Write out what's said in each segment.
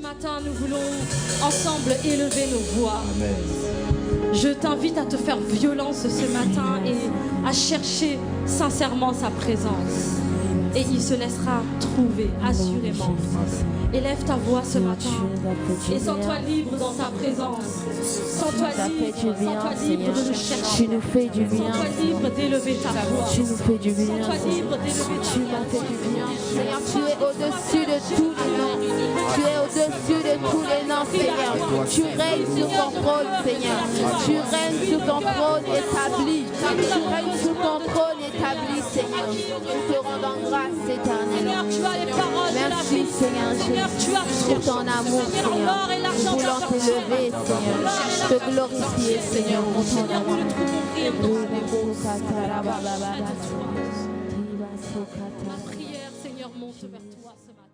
matin, nous voulons ensemble élever nos voix. Amen. Je t'invite à te faire violence ce matin et à chercher sincèrement sa présence. Et il se laissera trouver, assurément. Élève ta voix ce matin et sens-toi libre dans sa présence. Sens-toi libre de le chercher. Tu nous fais du bien. Sens-toi libre d'élever ta voix. Tu nous fais du bien. Sens-toi libre d'élever ta Tu voix. nous fais du bien. Seigneur, tu es au-dessus de tous les noms. Tu es au-dessus de tous les noms, Seigneur. Tu règnes sur ton trône, Seigneur. Tu règnes sur ton trône établi. Tu règnes sur ton trône établi, Seigneur. Nous te rendons grâce éternellement. Tu as les paroles de la Merci, vie. Seigneur Seigneur, tu as pour ton amour, Seigneur, Seigneur. l'or et Nous l'argent voulons t'élever, Seigneur. Te glorifier, Seigneur, pour ton Seigneur, nous amour. le trouvons rire dans ta présence. Ma prière, Seigneur, monte vers toi ce matin.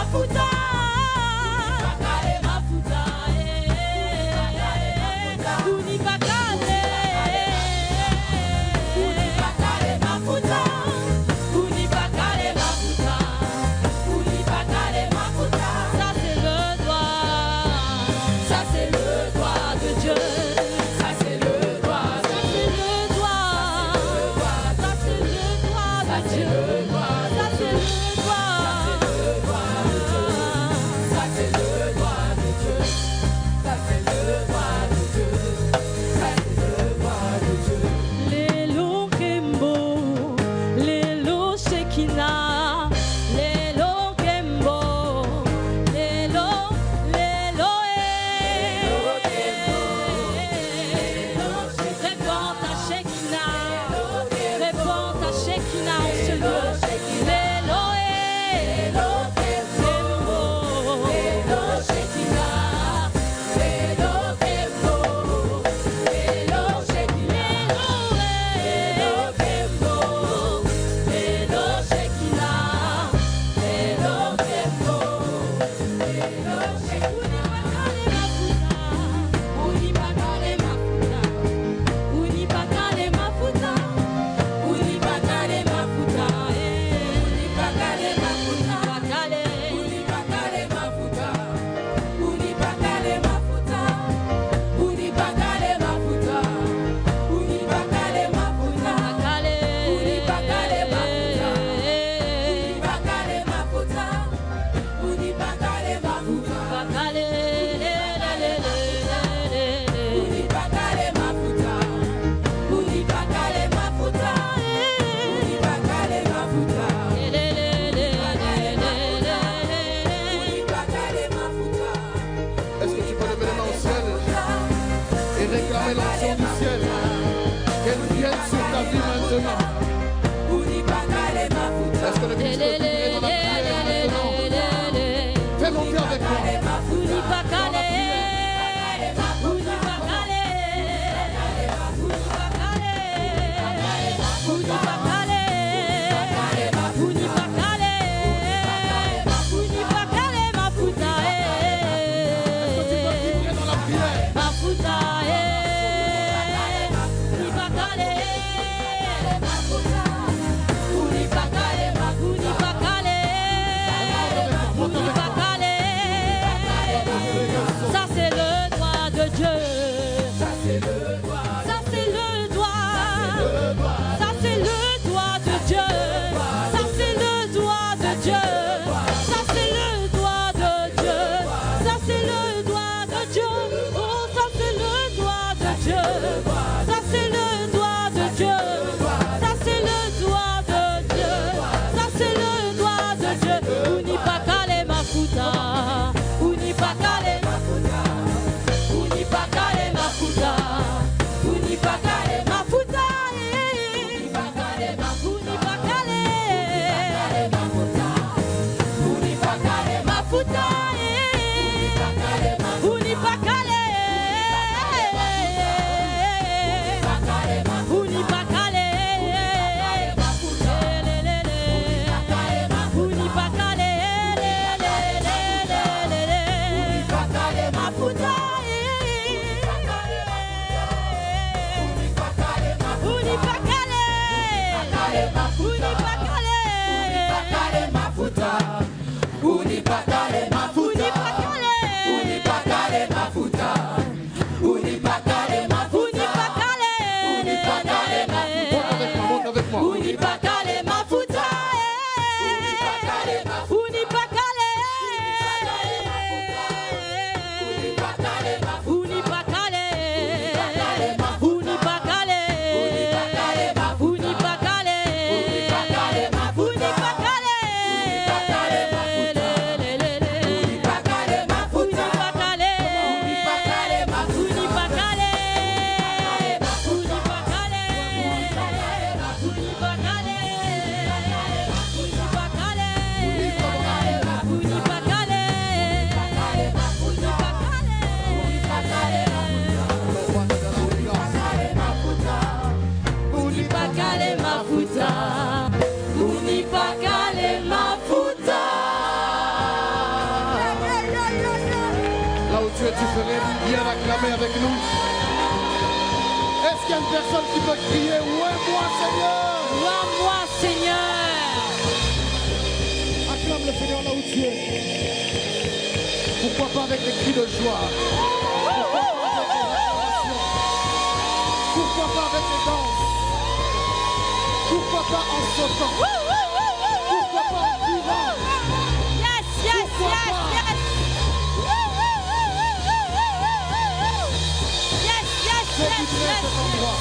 Mafuta, qu'il y a une personne qui peut crier, oins-moi Seigneur? Oins-moi, Seigneur. Acclame le Seigneur là où tu es. Pourquoi pas avec des cris de joie? Pourquoi pas avec des danses? Pourquoi pas en sautant? Pourquoi pas en courant? Yes, yes, Pourquoi yes, pas? yes. Yes, yes, Fais yes, vibrer yes. cet endroit.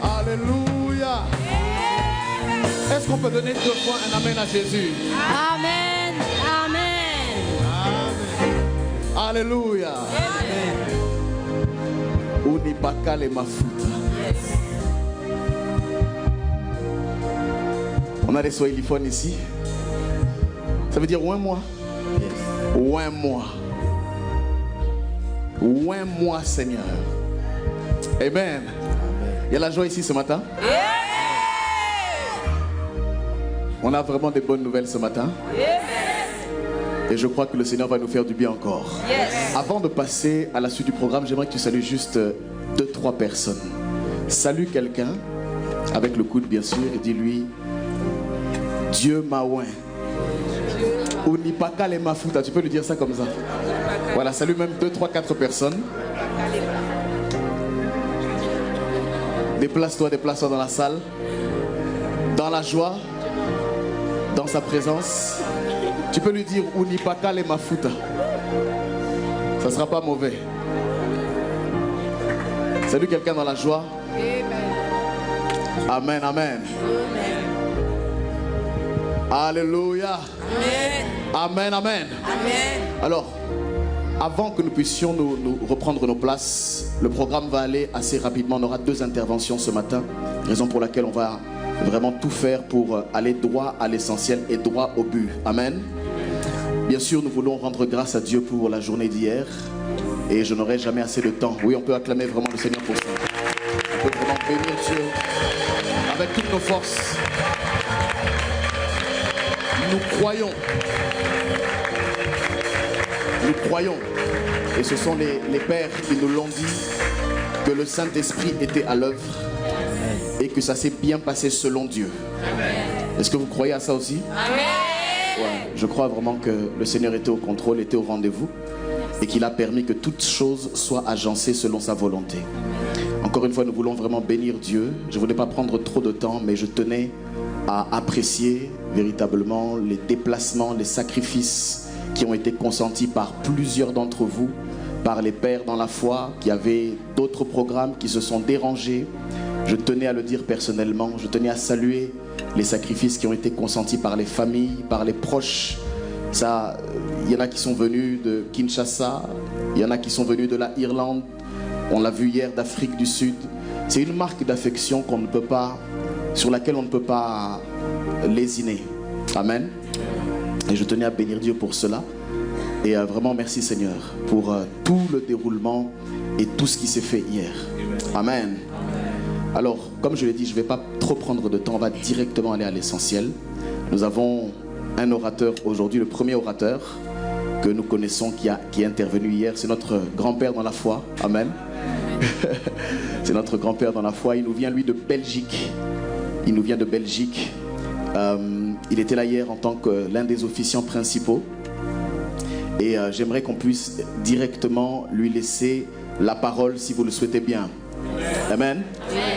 Alléluia. Est-ce qu'on peut donner 2 fois un amen à Jésus? Amen. Amen. Alléluia. Unipaka le mafuta. On a des swahiliphones ici. Ça veut dire oins-moi. Oins-moi. Oins-moi, Seigneur. Amen. Il y a la joie ici ce matin. On a vraiment des bonnes nouvelles ce matin. Et je crois que le Seigneur va nous faire du bien encore. Avant de passer à la suite du programme, j'aimerais que tu salues juste 2-3 personnes. Salue quelqu'un avec le coude bien sûr et dis-lui: Dieu m'a oint. Ou ni pas qu'à les mafuta. Tu peux lui dire ça comme ça. Voilà, salue même 2-3-4 personnes. Déplace-toi dans la salle. Dans la joie. Dans sa présence. Tu peux lui dire Unipaka le mafuta. Ça ne sera pas mauvais. Salut quelqu'un dans la joie. Amen, amen. Alléluia. Amen, amen. Alors, avant que nous puissions nous reprendre nos places, le programme va aller assez rapidement. On aura 2 interventions ce matin, raison pour laquelle on va vraiment tout faire pour aller droit à l'essentiel et droit au but. Amen. Bien sûr, nous voulons rendre grâce à Dieu pour la journée d'hier et je n'aurai jamais assez de temps. Oui, on peut acclamer vraiment le Seigneur pour ça. On peut vraiment bénir Dieu avec toutes nos forces. Nous croyons. Nous croyons. Et ce sont les pères qui nous l'ont dit, que le Saint-Esprit était à l'œuvre et que ça s'est bien passé selon Dieu. Est-ce que vous croyez à ça aussi? Ouais, je crois vraiment que le Seigneur était au contrôle, était au rendez-vous et qu'il a permis que toutes choses soient agencées selon sa volonté. Encore une fois, nous voulons vraiment bénir Dieu. Je ne voulais pas prendre trop de temps, mais je tenais à apprécier véritablement les déplacements, les sacrifices qui ont été consentis par plusieurs d'entre vous, par les pères dans la foi qui avaient d'autres programmes qui se sont dérangés. Je tenais à le dire personnellement, je tenais à saluer les sacrifices qui ont été consentis par les familles, par les proches. Ça, il y en a qui sont venus de Kinshasa, il y en a qui sont venus de la Irlande, on l'a vu hier d'Afrique du Sud. C'est une marque d'affection qu'on ne peut pas, sur laquelle on ne peut pas lésiner. Amen. Et je tenais à bénir Dieu pour cela. Et vraiment merci Seigneur pour tout le déroulement et tout ce qui s'est fait hier. Amen. Alors, comme je l'ai dit, je ne vais pas trop prendre de temps, on va directement aller à l'essentiel. Nous avons un orateur aujourd'hui, le premier orateur que nous connaissons qui est intervenu hier. C'est notre grand-père dans la foi. Amen. C'est notre grand-père dans la foi. Il nous vient, lui, de Belgique. Il nous vient de Belgique. Il était là hier en tant que l'un des officiants principaux. Et j'aimerais qu'on puisse directement lui laisser la parole si vous le souhaitez bien. Amen.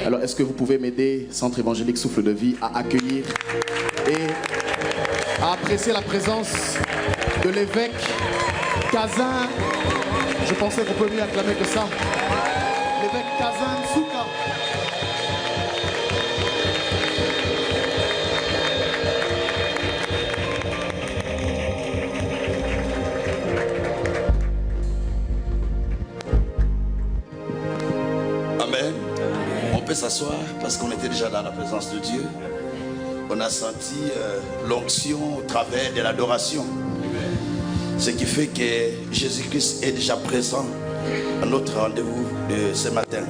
Alors, est-ce que vous pouvez m'aider, Centre évangélique Souffle de Vie, à accueillir et à apprécier la présence de l'évêque Kazin. Je pensais qu'on peut mieux acclamer que ça. L'évêque Kazin Souka. Amen. On peut s'asseoir parce qu'on était déjà dans la présence de Dieu. On a senti l'onction au travers de l'adoration. Ce qui fait que Jésus-Christ est déjà présent à notre rendez-vous de ce matin.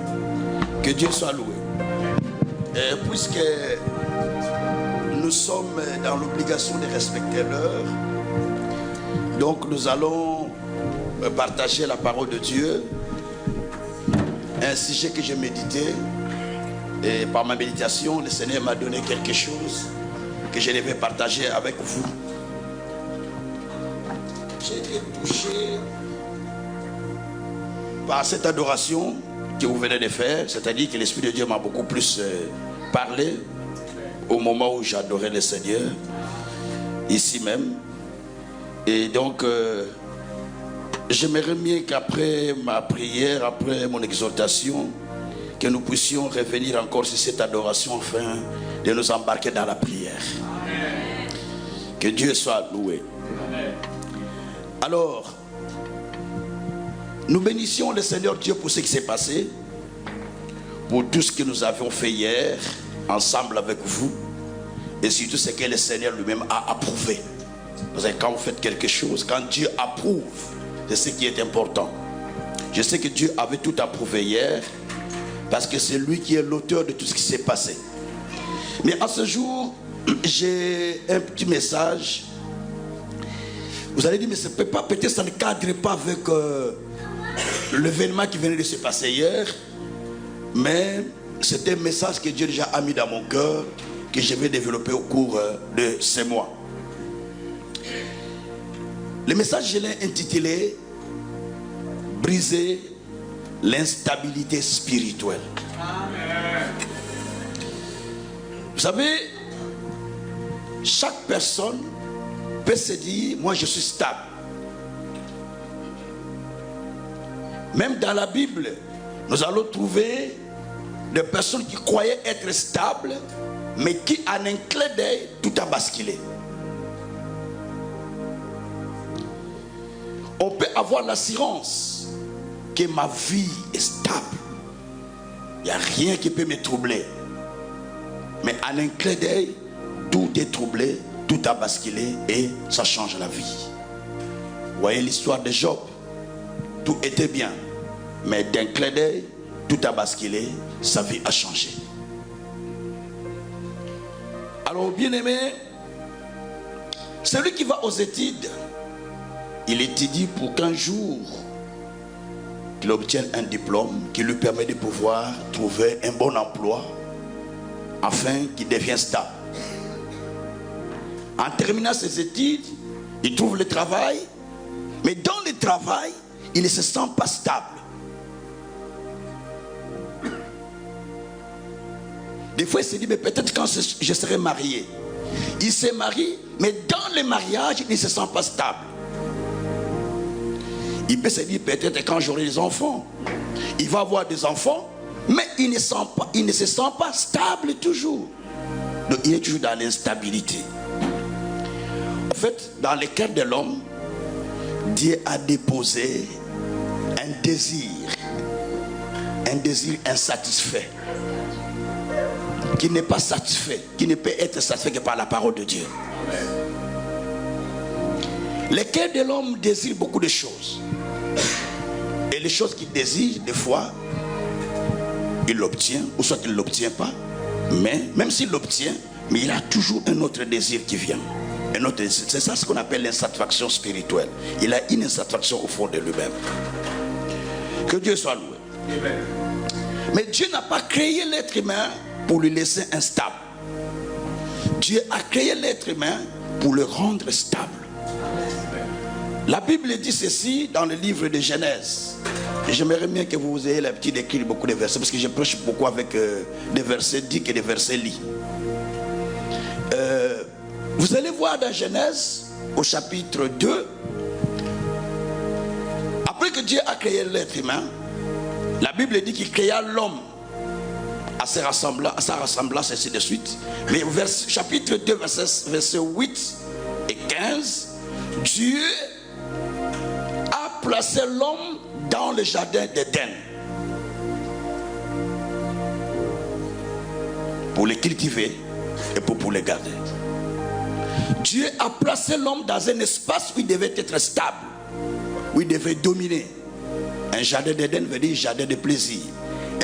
Que Dieu soit loué. Et puisque nous sommes dans l'obligation de respecter l'heure. Donc nous allons partager la parole de Dieu. Un sujet que j'ai médité. Et par ma méditation, le Seigneur m'a donné quelque chose que je devais partager avec vous. J'ai été touché par cette adoration que vous venez de faire. C'est-à-dire que l'Esprit de Dieu m'a beaucoup plus parlé au moment où j'adorais le Seigneur, ici même. Et donc, j'aimerais bien qu'après ma prière, après mon exhortation, que nous puissions revenir encore sur cette adoration afin de nous embarquer dans la prière. Amen. Que Dieu soit loué. Amen. Alors, nous bénissions le Seigneur Dieu pour ce qui s'est passé, pour tout ce que nous avions fait hier, ensemble avec vous, et surtout ce que le Seigneur lui-même a approuvé. Parce que quand vous faites quelque chose, quand Dieu approuve, c'est ce qui est important. Je sais que Dieu avait tout approuvé hier, parce que c'est lui qui est l'auteur de tout ce qui s'est passé. Mais à ce jour, j'ai un petit message. Vous allez dire, mais peut-être ça ne cadre pas avec l'événement qui venait de se passer hier. Mais c'est un message que Dieu déjà a mis dans mon cœur, que je vais développer au cours de ces mois. Le message, je l'ai intitulé « Briser l'instabilité spirituelle ». Vous savez, chaque personne peut se dire, moi je suis stable. Même dans la Bible, nous allons trouver des personnes qui croyaient être stables, mais qui en un clin d'œil, tout a basculé. On peut avoir l'assurance que ma vie est stable. Il n'y a rien qui peut me troubler. Mais en un clin d'œil, tout est troublé, tout a basculé et ça change la vie. Vous voyez l'histoire de Job. Tout était bien. Mais d'un clin d'œil, tout a basculé, sa vie a changé. Alors, bien-aimé, celui qui va aux études, il étudie pour qu'un jour, qu'il obtienne un diplôme qui lui permet de pouvoir trouver un bon emploi afin qu'il devienne stable. En terminant ses études, il trouve le travail, mais dans le travail, il ne se sent pas stable. Des fois, il se dit, mais peut-être quand je serai marié. Il se marie, mais dans le mariage, il ne se sent pas stable. Il peut se dire, peut-être quand j'aurai des enfants, il va avoir des enfants, mais il ne se sent pas stable toujours. Donc, il est toujours dans l'instabilité. En fait, dans le cœur de l'homme, Dieu a déposé un désir insatisfait, qui n'est pas satisfait, qui ne peut être satisfait que par la parole de Dieu. Le cœur de l'homme désire beaucoup de choses. Et les choses qu'il désire, des fois, il l'obtient, ou soit il ne l'obtient pas. Mais même s'il l'obtient, mais il a toujours un autre désir qui vient. C'est ça ce qu'on appelle l'insatisfaction spirituelle. Il a une insatisfaction au fond de lui-même. Que Dieu soit loué. Amen. Mais Dieu n'a pas créé l'être humain pour lui laisser instable. Dieu a créé l'être humain pour le rendre stable. La Bible dit ceci dans le livre de Genèse. Et j'aimerais bien que vous ayez l'habitude d'écrire beaucoup de versets, parce que je prêche beaucoup avec des versets dits et des versets lits. Vous allez voir dans Genèse, au chapitre 2, après que Dieu a créé l'être humain, la Bible dit qu'il créa l'homme à sa ressemblance, ainsi de suite. Mais chapitre 2, versets 8 et 15, Dieu a placé l'homme dans le jardin d'Éden pour les cultiver et pour les garder. Dieu a placé l'homme dans un espace où il devait être stable, où il devait dominer. Un jardin d'Éden veut dire jardin de plaisir,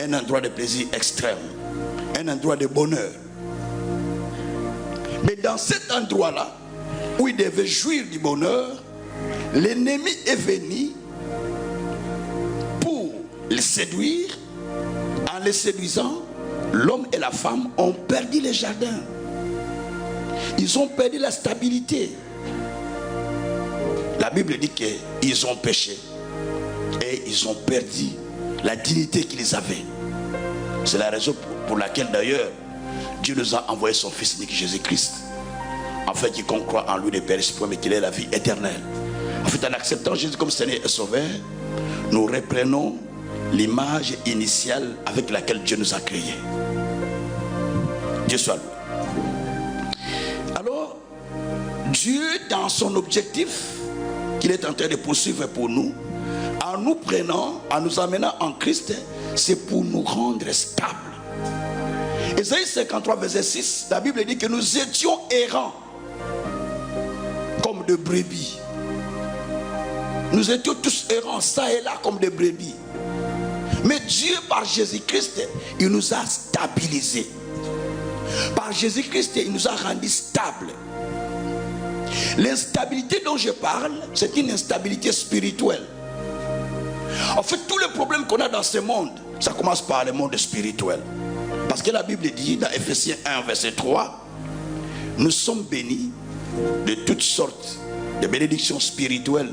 un endroit de plaisir extrême, un endroit de bonheur. Mais dans cet endroit-là, où il devait jouir du bonheur, l'ennemi est venu pour le séduire. En les séduisant, l'homme et la femme ont perdu les jardins. Ils ont perdu la stabilité. La Bible dit qu'ils ont péché et ils ont perdu la dignité qu'ils avaient. C'est la raison pour laquelle d'ailleurs Dieu nous a envoyé son Fils unique Jésus-Christ, afin quiconque croit en lui ne périsse point mais qu'il ait la vie éternelle. En fait, en acceptant Jésus comme Seigneur et Sauveur, nous reprenons l'image initiale avec laquelle Dieu nous a créés. Dieu soit loué. Alors, Dieu, dans son objectif qu'il est en train de poursuivre pour nous, en nous prenant, en nous amenant en Christ, c'est pour nous rendre stables. Ésaïe 53, verset 6, la Bible dit que nous étions errants comme de brebis. Nous étions tous errants, ça et là, comme des brebis. Mais Dieu, par Jésus-Christ, il nous a stabilisés. Par Jésus-Christ, il nous a rendus stables. L'instabilité dont je parle, c'est une instabilité spirituelle. En fait, tous les problèmes qu'on a dans ce monde, ça commence par le monde spirituel. Parce que la Bible dit dans Ephésiens 1, verset 3, nous sommes bénis de toutes sortes de bénédictions spirituelles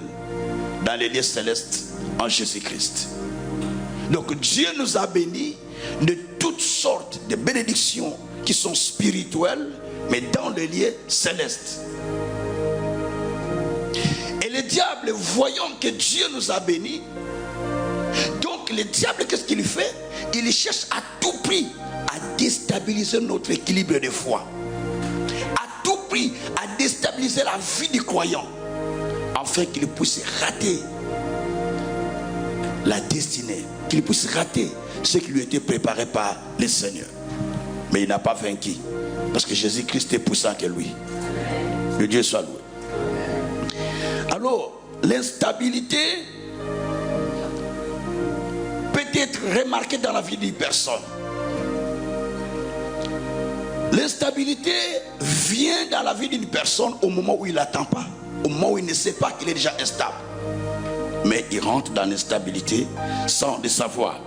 dans les lieux célestes en Jésus-Christ. Donc Dieu nous a bénis de toutes sortes de bénédictions qui sont spirituelles, mais dans les lieux célestes. Et le diable, voyant que Dieu nous a bénis, donc le diable, qu'est-ce qu'il fait? Il cherche à tout prix à déstabiliser notre équilibre de foi. À tout prix à déstabiliser la vie du croyant, afin qu'il puisse rater la destinée, qu'il puisse rater ce qui lui était préparé par le Seigneur. Mais il n'a pas vaincu, parce que Jésus-Christ est puissant que lui. Que Dieu soit loué. Alors, l'instabilité peut être remarquée dans la vie d'une personne. L'instabilité vient dans la vie d'une personne au moment où il n'attend pas, au moment où il ne sait pas qu'il est déjà instable. Mais il rentre dans l'instabilité sans le savoir.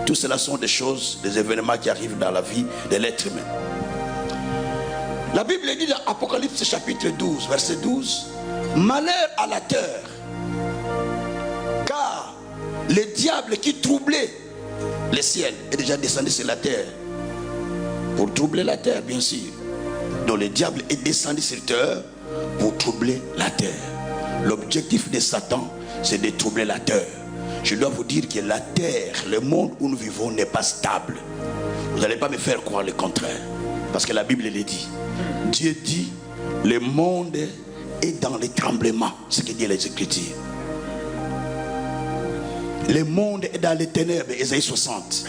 Tout cela sont des choses, des événements qui arrivent dans la vie de l'être humain. La Bible dit dans Apocalypse chapitre 12, verset 12, malheur à la terre, car le diable qui troublait le ciel est déjà descendu sur la terre. Pour troubler la terre, bien sûr. Donc le diable est descendu sur terre pour troubler la terre. L'objectif de Satan, c'est de troubler la terre. Je dois vous dire que la terre, le monde où nous vivons n'est pas stable. Vous n'allez pas me faire croire le contraire, parce que la Bible le dit. Dieu dit, le monde est dans les tremblements, ce que dit les Écritures. Le monde est dans les ténèbres, Ésaïe 60,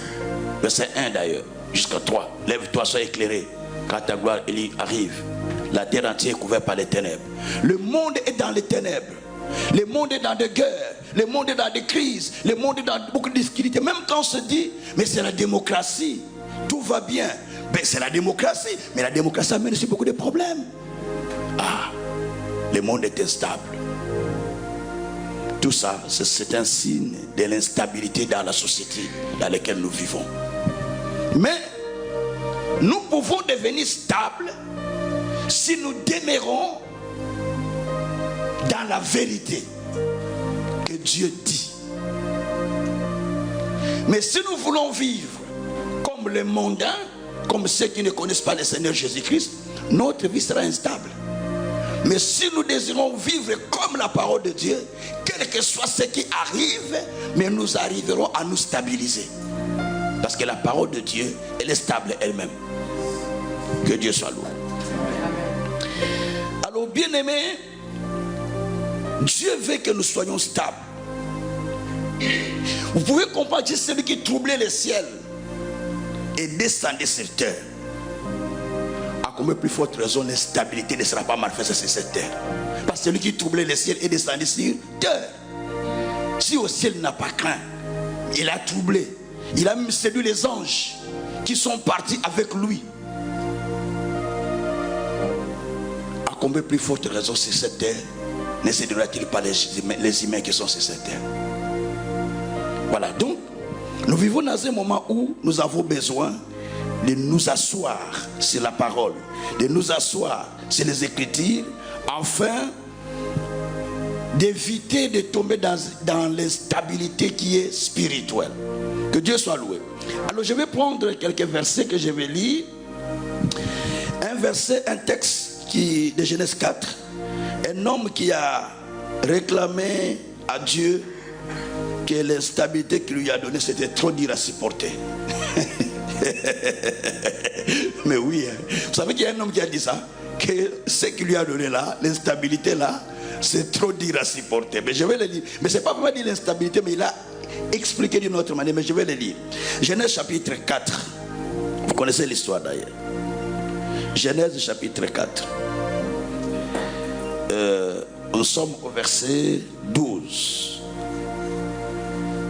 verset 1 d'ailleurs, jusqu'à 3. Lève-toi, sois éclairé, car ta gloire arrive. La terre entière est couverte par les ténèbres. Le monde est dans les ténèbres. Le monde est dans des guerres, le monde est dans des crises, le monde est dans beaucoup de difficultés. Même quand on se dit, mais c'est la démocratie, tout va bien. Ben, c'est la démocratie, mais la démocratie amène aussi beaucoup de problèmes. Ah, le monde est instable. Tout ça, c'est un signe de l'instabilité dans la société dans laquelle nous vivons. Mais nous pouvons devenir stables si nous demeurons dans la vérité que Dieu dit. Mais si nous voulons vivre comme les mondains, comme ceux qui ne connaissent pas le Seigneur Jésus-Christ, notre vie sera instable. Mais si nous désirons vivre comme la parole de Dieu, quel que soit ce qui arrive, mais nous arriverons à nous stabiliser. Parce que la parole de Dieu, elle est stable elle-même. Que Dieu soit loué. Alors, bien-aimés, Dieu veut que nous soyons stables. Vous pouvez comprendre que celui qui troublait le ciel et descendait sur terre. À combien plus forte raison l'instabilité ne sera pas manifestée sur cette terre? Parce que celui qui troublait le ciel est descendu sur terre. Si au ciel n'a pas craint, il a troublé. Il a même séduit les anges qui sont partis avec lui. combien plus forte raison sur cette terre ne se donnera-t-il pas les humains qui sont sur cette terre? Voilà, donc nous vivons dans un moment où nous avons besoin de nous asseoir sur la parole, de nous asseoir sur les Écritures, afin d'éviter de tomber dans l'instabilité qui est spirituelle. Que Dieu soit loué. Alors je vais prendre quelques versets que je vais lire. Un texte de Genèse 4. Un homme qui a réclamé à Dieu que l'instabilité qu'il lui a donnée, c'était trop dur à supporter. Mais oui, vous savez qu'il y a un homme qui a dit ça, que ce qu'il lui a donné là, l'instabilité là, c'est trop dur à supporter. Mais je vais le lire. Mais ce n'est pas vraiment dire l'instabilité, mais il a expliqué d'une autre manière. Mais je vais le lire. Genèse chapitre 4. Vous connaissez l'histoire d'ailleurs. Genèse chapitre 4. Nous sommes au verset 12.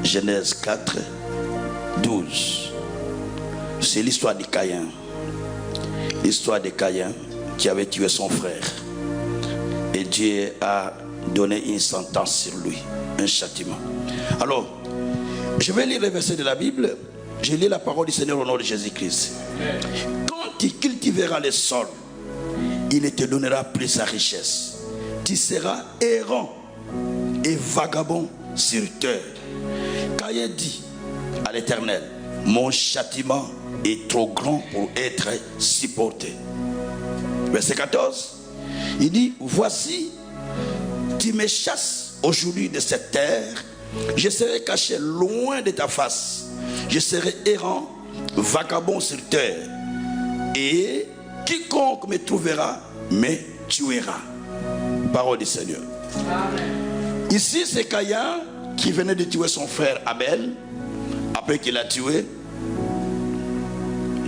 Genèse 4, 12. C'est l'histoire de Caïn. L'histoire de Caïn qui avait tué son frère. Et Dieu a donné une sentence sur lui, un châtiment. Alors, je vais lire les versets de la Bible. Je lis la parole du Seigneur au nom de Jésus-Christ. Quand tu cultiveras le sol, il ne te donnera plus sa richesse. Tu seras errant et vagabond sur terre. Caïn dit à l'Éternel, mon châtiment est trop grand pour être supporté. Verset 14, il dit, voici, tu me chasses aujourd'hui de cette terre, je serai caché loin de ta face, je serai errant, vagabond sur terre, et quiconque me trouvera me tuera. Parole du Seigneur. Amen. Ici, c'est Caïn qui venait de tuer son frère Abel. Après qu'il l'a tué,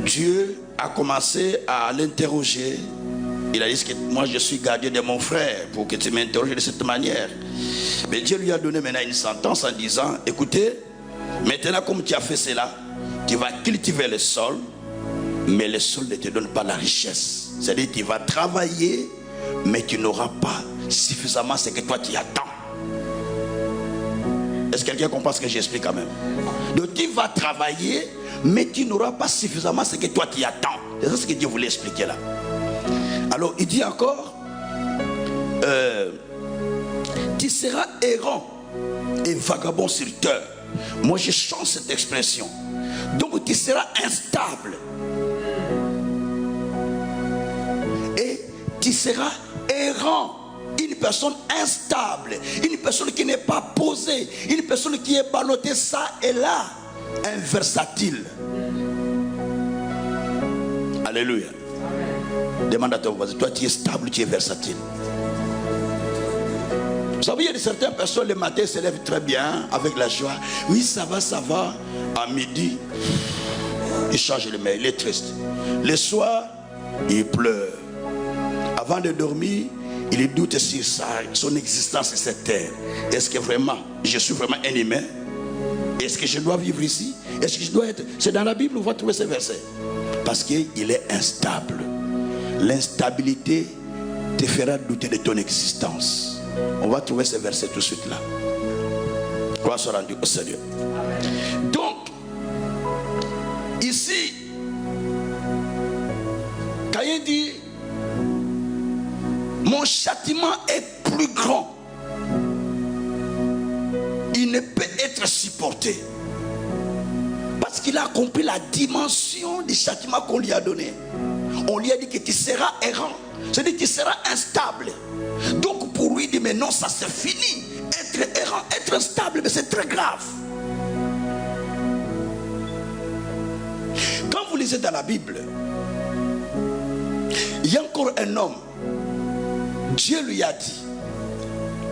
Dieu a commencé à l'interroger. Il a dit que moi je suis gardien de mon frère pour que tu m'interroges de cette manière. Mais Dieu lui a donné maintenant une sentence en disant, écoutez, maintenant comme tu as fait cela, tu vas cultiver le sol, mais le sol ne te donne pas la richesse. C'est-à-dire tu vas travailler, mais tu n'auras pas suffisamment ce que toi tu attends. Est-ce que quelqu'un comprend ce que j'explique quand même? Donc tu vas travailler, mais tu n'auras pas suffisamment ce que toi tu attends. C'est ce que Dieu voulait expliquer là. Alors il dit encore, tu seras errant et vagabond sur terre. Moi je change cette expression. Donc tu seras instable. Et tu seras errant. Une personne instable, une personne qui n'est pas posée, une personne qui est ballottée ça et là, un versatile. Alléluia. Demande à ton voisin, toi tu es stable, tu es versatile. Vous savez, il y a certaines personnes, le matin se lèvent très bien, avec la joie. Oui, ça va. À midi, il change le mail, il est triste. Le soir, il pleure. Avant de dormir, il doute sur son existence sur cette terre. Est-ce que vraiment, je suis vraiment un humain? Est-ce que je dois vivre ici? Est-ce que je dois être... C'est dans la Bible où on va trouver ces versets. Parce qu'il est instable. L'instabilité te fera douter de ton existence. On va trouver ces versets tout de suite là. On va se rendre au Seigneur. Donc, ici, Caïn dit, mon châtiment est plus grand. Il ne peut être supporté. Parce qu'il a compris la dimension du châtiment qu'on lui a donné. On lui a dit que tu seras errant. C'est-à-dire que tu seras instable. Donc pour lui, il dit, mais non, ça c'est fini. Être errant, être instable, mais c'est très grave. Quand vous lisez dans la Bible, il y a encore un homme. Dieu lui a dit,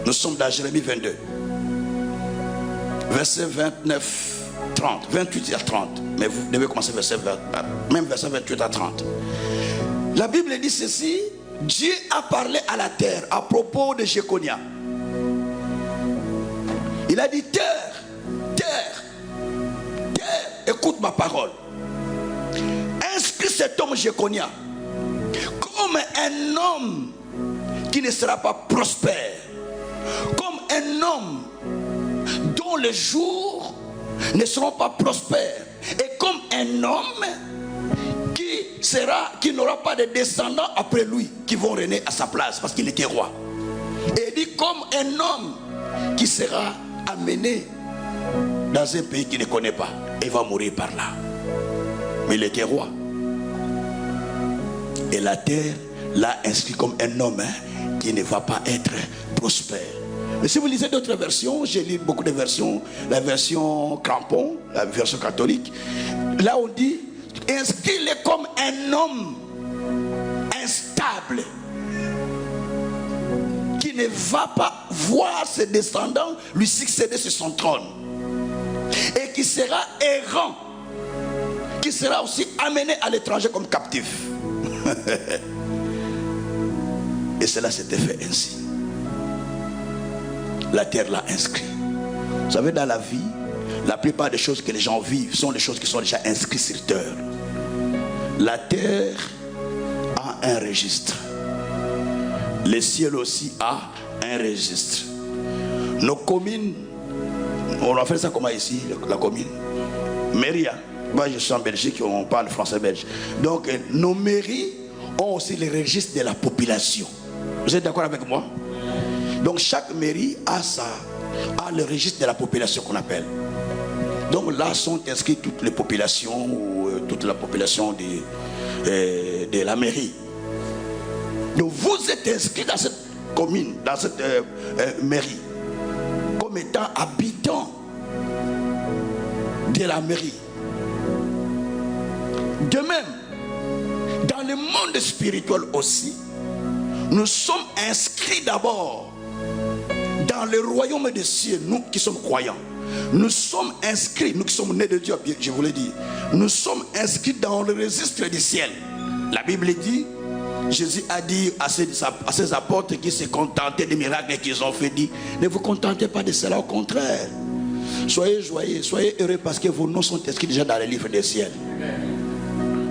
nous sommes dans Jérémie 22, verset 29, 30, 28 à 30, mais vous devez commencer verset 20, même verset 28 à 30. La Bible dit ceci, Dieu a parlé à la terre à propos de Jéconia. Il a dit, terre, écoute ma parole. Inscris cet homme Jéconia comme un homme qui ne sera pas prospère. Comme un homme dont les jours ne seront pas prospères. Et comme un homme qui n'aura pas de descendants après lui qui vont régner à sa place parce qu'il était roi. Et il dit comme un homme qui sera amené dans un pays qu'il ne connaît pas et va mourir par là. Mais il était roi. Et la terre l'a inscrit comme un homme qui ne va pas être prospère. Mais si vous lisez d'autres versions, j'ai lu beaucoup de versions, la version crampon, la version catholique, là on dit inscris-le comme un homme instable qui ne va pas voir ses descendants lui succéder sur son trône et qui sera errant, qui sera aussi amené à l'étranger comme captif. Et cela s'était fait ainsi. La terre l'a inscrit. Vous savez, dans la vie, la plupart des choses que les gens vivent sont des choses qui sont déjà inscrites sur terre. La terre a un registre. Le ciel aussi a un registre. Nos communes, on a fait ça comment ici, la commune? Mairie. Moi je suis en Belgique, on parle français-belge. Donc nos mairies ont aussi le registre de la population. Vous êtes d'accord avec moi? Donc chaque mairie a le registre de la population qu'on appelle. Donc là sont inscrites toutes les populations ou toute la population de la mairie. Donc vous êtes inscrit dans cette commune, dans cette mairie, comme étant habitant de la mairie. De même, dans le monde spirituel aussi, nous sommes inscrits d'abord dans le royaume des cieux, nous qui sommes croyants. Nous sommes inscrits, nous qui sommes nés de Dieu, je vous l'ai dit, nous sommes inscrits dans le registre du ciel. La Bible dit, Jésus a dit à ses apôtres qui se contentaient des miracles qu'ils ont fait, dit, ne vous contentez pas de cela, au contraire. Soyez joyeux, soyez heureux parce que vos noms sont inscrits déjà dans le livre des ciels.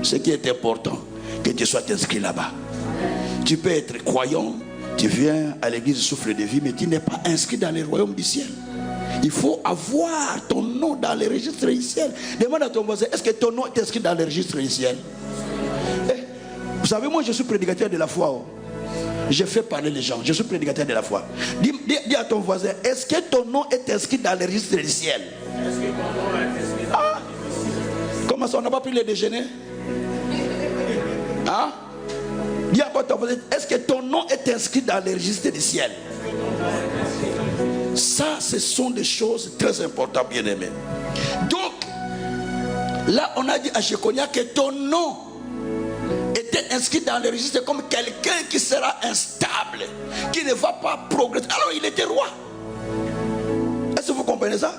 Ce qui est important, que tu sois inscrit là-bas. Tu peux être croyant, tu viens à l'église souffle de vie, mais tu n'es pas inscrit dans le royaume du ciel. Il faut avoir ton nom dans le registre du ciel. Demande à ton voisin, est-ce que ton nom est inscrit dans le registre du ciel? Vous savez, moi je suis prédicateur de la foi. Je fais parler les gens, je suis prédicateur de la foi. Dis à ton voisin, est-ce que ton nom est inscrit dans le registre du ciel? Ah, comment ça, on n'a pas pris le déjeuner? Hein? Dis à ton voisin, est-ce que ton nom est inscrit dans le registre du ciel? Ça, ce sont des choses très importantes, bien aimés. Donc, là, on a dit à Jéconia que ton nom était inscrit dans le registre comme quelqu'un qui sera instable, qui ne va pas progresser. Alors, il était roi. Est-ce que vous comprenez ça?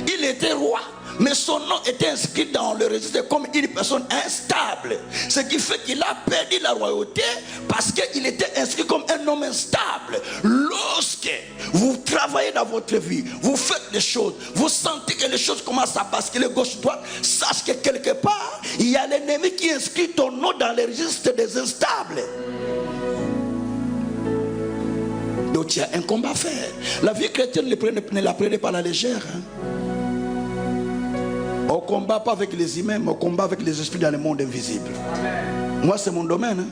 Il était roi, mais son nom était inscrit dans le registre comme une personne instable. Ce qui fait qu'il a perdu la royauté parce qu'il était inscrit comme un homme instable. Lorsque vous travaillez dans votre vie, vous faites des choses, vous sentez que les choses commencent à basculer gauche-droite, sache que quelque part, il y a l'ennemi qui inscrit ton nom dans le registre des instables. Donc il y a un combat à faire. La vie chrétienne ne la prenez pas à la légère. On ne combat pas avec les humains, mais on combat avec les esprits dans le monde invisible. Moi, c'est mon domaine.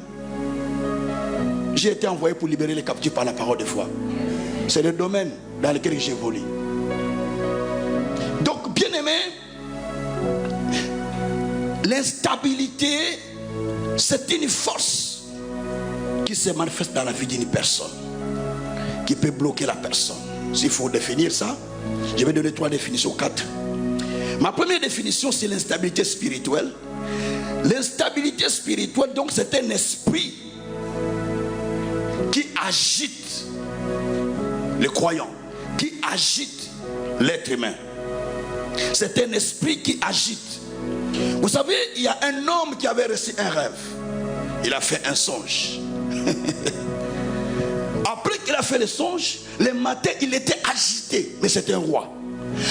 J'ai été envoyé pour libérer les captifs par la parole de foi. C'est le domaine dans lequel j'évolue. Donc, bien aimé, l'instabilité, c'est une force qui se manifeste dans la vie d'une personne, qui peut bloquer la personne. S'il faut définir ça, je vais donner 3 définitions, 4. Ma première définition, c'est l'instabilité spirituelle. L'instabilité spirituelle, donc, c'est un esprit qui agite le croyant, qui agite l'être humain. C'est un esprit qui agite. Vous savez, il y a un homme qui avait reçu un rêve. Il a fait un songe. Après qu'il a fait le songe, le matin, il était agité. Mais c'était un roi.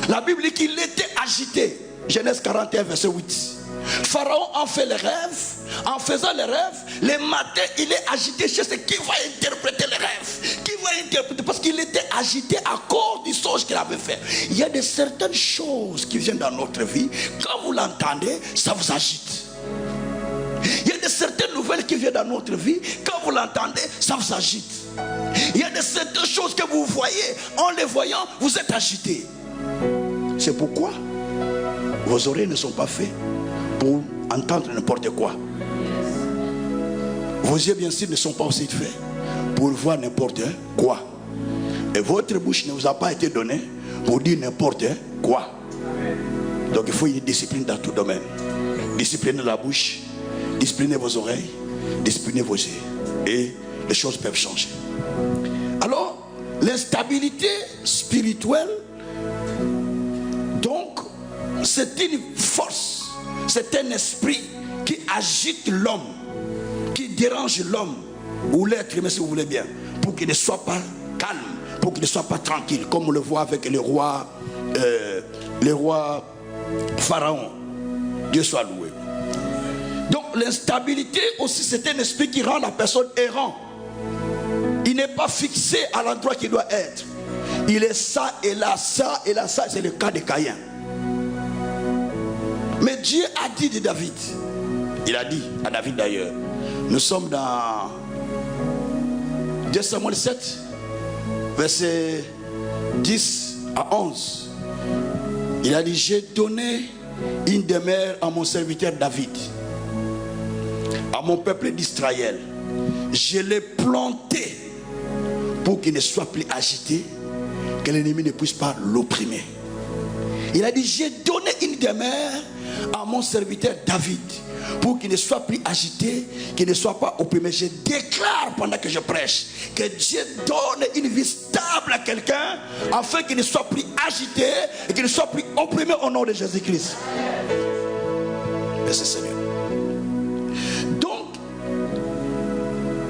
La Bible dit qu'il était agité. Genèse 41, verset 8. Pharaon en fait les rêves. En faisant les rêves, les matins, il est agité. Je sais qui va interpréter les rêves. Qui va interpréter? Parce qu'il était agité à cause du songe qu'il avait fait. Il y a de certaines choses qui viennent dans notre vie. Quand vous l'entendez, ça vous agite. Il y a de certaines nouvelles qui viennent dans notre vie. Quand vous l'entendez, ça vous agite. Il y a de certaines choses que vous voyez. En les voyant, vous êtes agité. C'est pourquoi vos oreilles ne sont pas faites pour entendre n'importe quoi. Vos yeux, bien sûr, ne sont pas aussi faits pour voir n'importe quoi. Et votre bouche ne vous a pas été donnée pour dire n'importe quoi. Donc il faut une discipline dans tout domaine. Disciplinez la bouche, disciplinez vos oreilles, disciplinez vos yeux. Et les choses peuvent changer. Alors, l'instabilité spirituelle, donc, c'est une force, c'est un esprit qui agite l'homme, qui dérange l'homme, ou l'être humain si vous voulez bien, pour qu'il ne soit pas calme, pour qu'il ne soit pas tranquille, comme on le voit avec le roi Pharaon. Dieu soit loué. Donc l'instabilité aussi, c'est un esprit qui rend la personne errant. Il n'est pas fixé à l'endroit qu'il doit être. Il est ça et là, ça et là, ça. C'est le cas de Caïn. Mais Dieu a dit de David, il a dit à David d'ailleurs, nous sommes dans 2 Samuel 7, verset 10 à 11. Il a dit, j'ai donné une demeure à mon serviteur David, à mon peuple d'Israël. Je l'ai planté pour qu'il ne soit plus agité, que l'ennemi ne puisse pas l'opprimer. Il a dit, j'ai donné une demeure à mon serviteur David pour qu'il ne soit plus agité, qu'il ne soit pas opprimé. Je déclare pendant que je prêche que Dieu donne une vie stable à quelqu'un afin qu'il ne soit plus agité et qu'il ne soit plus opprimé au nom de Jésus-Christ. Merci Seigneur. Donc,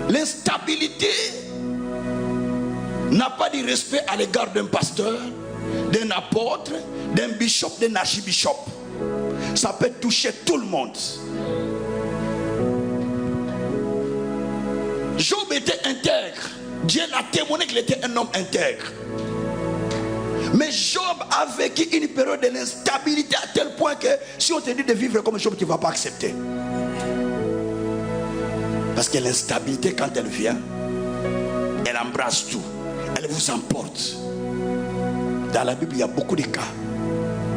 l'instabilité n'a pas de respect à l'égard d'un pasteur, d'un apôtre, d'un bishop, d'un archibishop. Ça peut toucher tout le monde. Job était intègre. Dieu l'a témoigné qu'il était un homme intègre. Mais Job a vécu une période de l'instabilité à tel point que si on te dit de vivre comme Job, tu ne vas pas accepter. Parce que l'instabilité, quand elle vient, elle embrasse tout. Elle vous emporte. Dans la Bible, il y a beaucoup de cas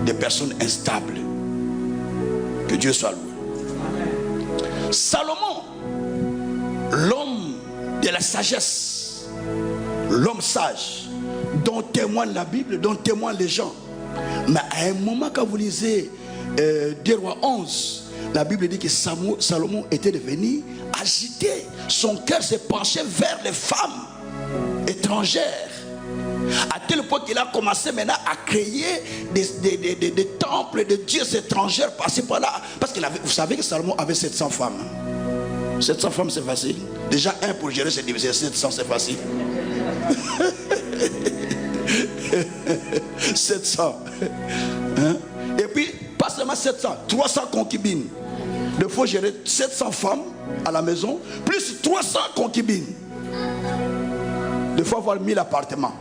de personnes instables. Que Dieu soit loué. Salomon, l'homme de la sagesse, l'homme sage, dont témoigne la Bible, dont témoignent les gens. Mais à un moment, quand vous lisez 2 Rois 11, la Bible dit que Salomon était devenu agité. Son cœur s'est penché vers les femmes étrangères. À tel point qu'il a commencé maintenant à créer des temples de dieux étrangers par-ci par-là. Parce que vous savez que Salomon avait 700 femmes. 700 femmes c'est facile. Déjà un pour gérer c'est divisé 700 c'est facile. 700. Hein? Et puis pas seulement 700, 300 concubines. Il faut gérer 700 femmes à la maison, plus 300 concubines. Il faut avoir 1000 appartements.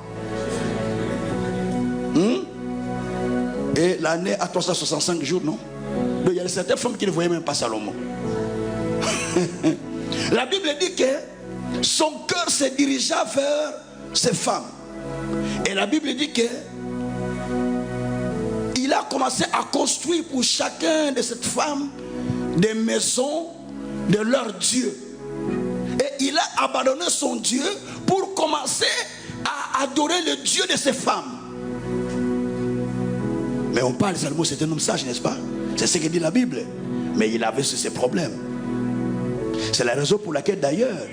Et l'année à 365 jours, non? Donc il y a certaines femmes qui ne voyaient même pas Salomon. La Bible dit que son cœur se dirigea vers ces femmes. Et la Bible dit que il a commencé à construire pour chacun de ces femmes des maisons de leur Dieu. Et il a abandonné son Dieu pour commencer à adorer le Dieu de ces femmes. Mais on parle de Salomon, c'est un homme sage, n'est-ce pas? C'est ce que dit la Bible. Mais il avait ses problèmes. C'est la raison pour laquelle d'ailleurs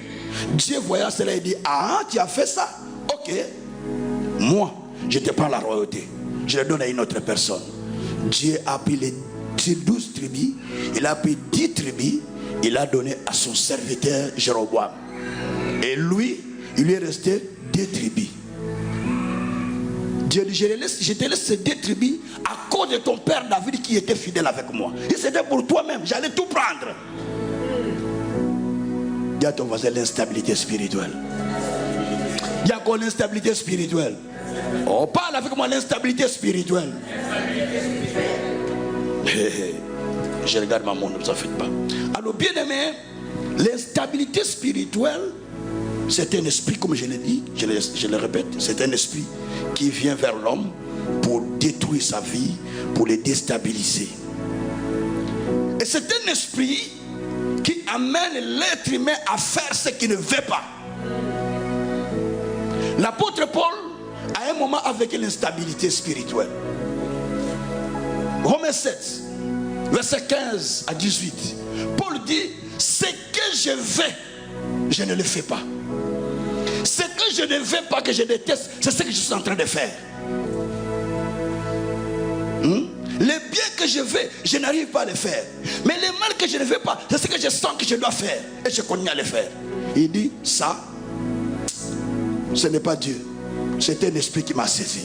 Dieu voyant cela et dit, ah tu as fait ça, ok, moi je te prends la royauté, je la donne à une autre personne. Dieu a pris les 12 tribus, il a pris 10 tribus, il a donné à son serviteur Jéroboam. Et lui, il lui est resté 2 tribus. Dieu dit, je te laisse ces 2 tribus à cause de ton père David qui était fidèle avec moi. Et c'était pour toi-même, j'allais tout prendre. Dis à ton voisin l'instabilité spirituelle. Il y a quoi l'instabilité spirituelle? On parle avec moi l'instabilité spirituelle. Je regarde ma montre, ne vous en faites pas. Alors bien aimé, l'instabilité spirituelle, c'est un esprit, comme je l'ai dit, je le répète, c'est un esprit qui vient vers l'homme pour détruire sa vie, pour le déstabiliser. Et c'est un esprit qui amène l'être humain à faire ce qu'il ne veut pas. L'apôtre Paul a un moment avec l'instabilité spirituelle. Romains 7, verset 15 à 18. Paul dit, ce que je veux, je ne le fais pas. Ce que je ne veux pas, que je déteste, c'est ce que je suis en train de faire. Les biens que je veux, je n'arrive pas à les faire. Mais les mal que je ne veux pas, c'est ce que je sens que je dois faire. Et je continue à le faire. Il dit, ça, ce n'est pas Dieu. C'est un esprit qui m'a saisi.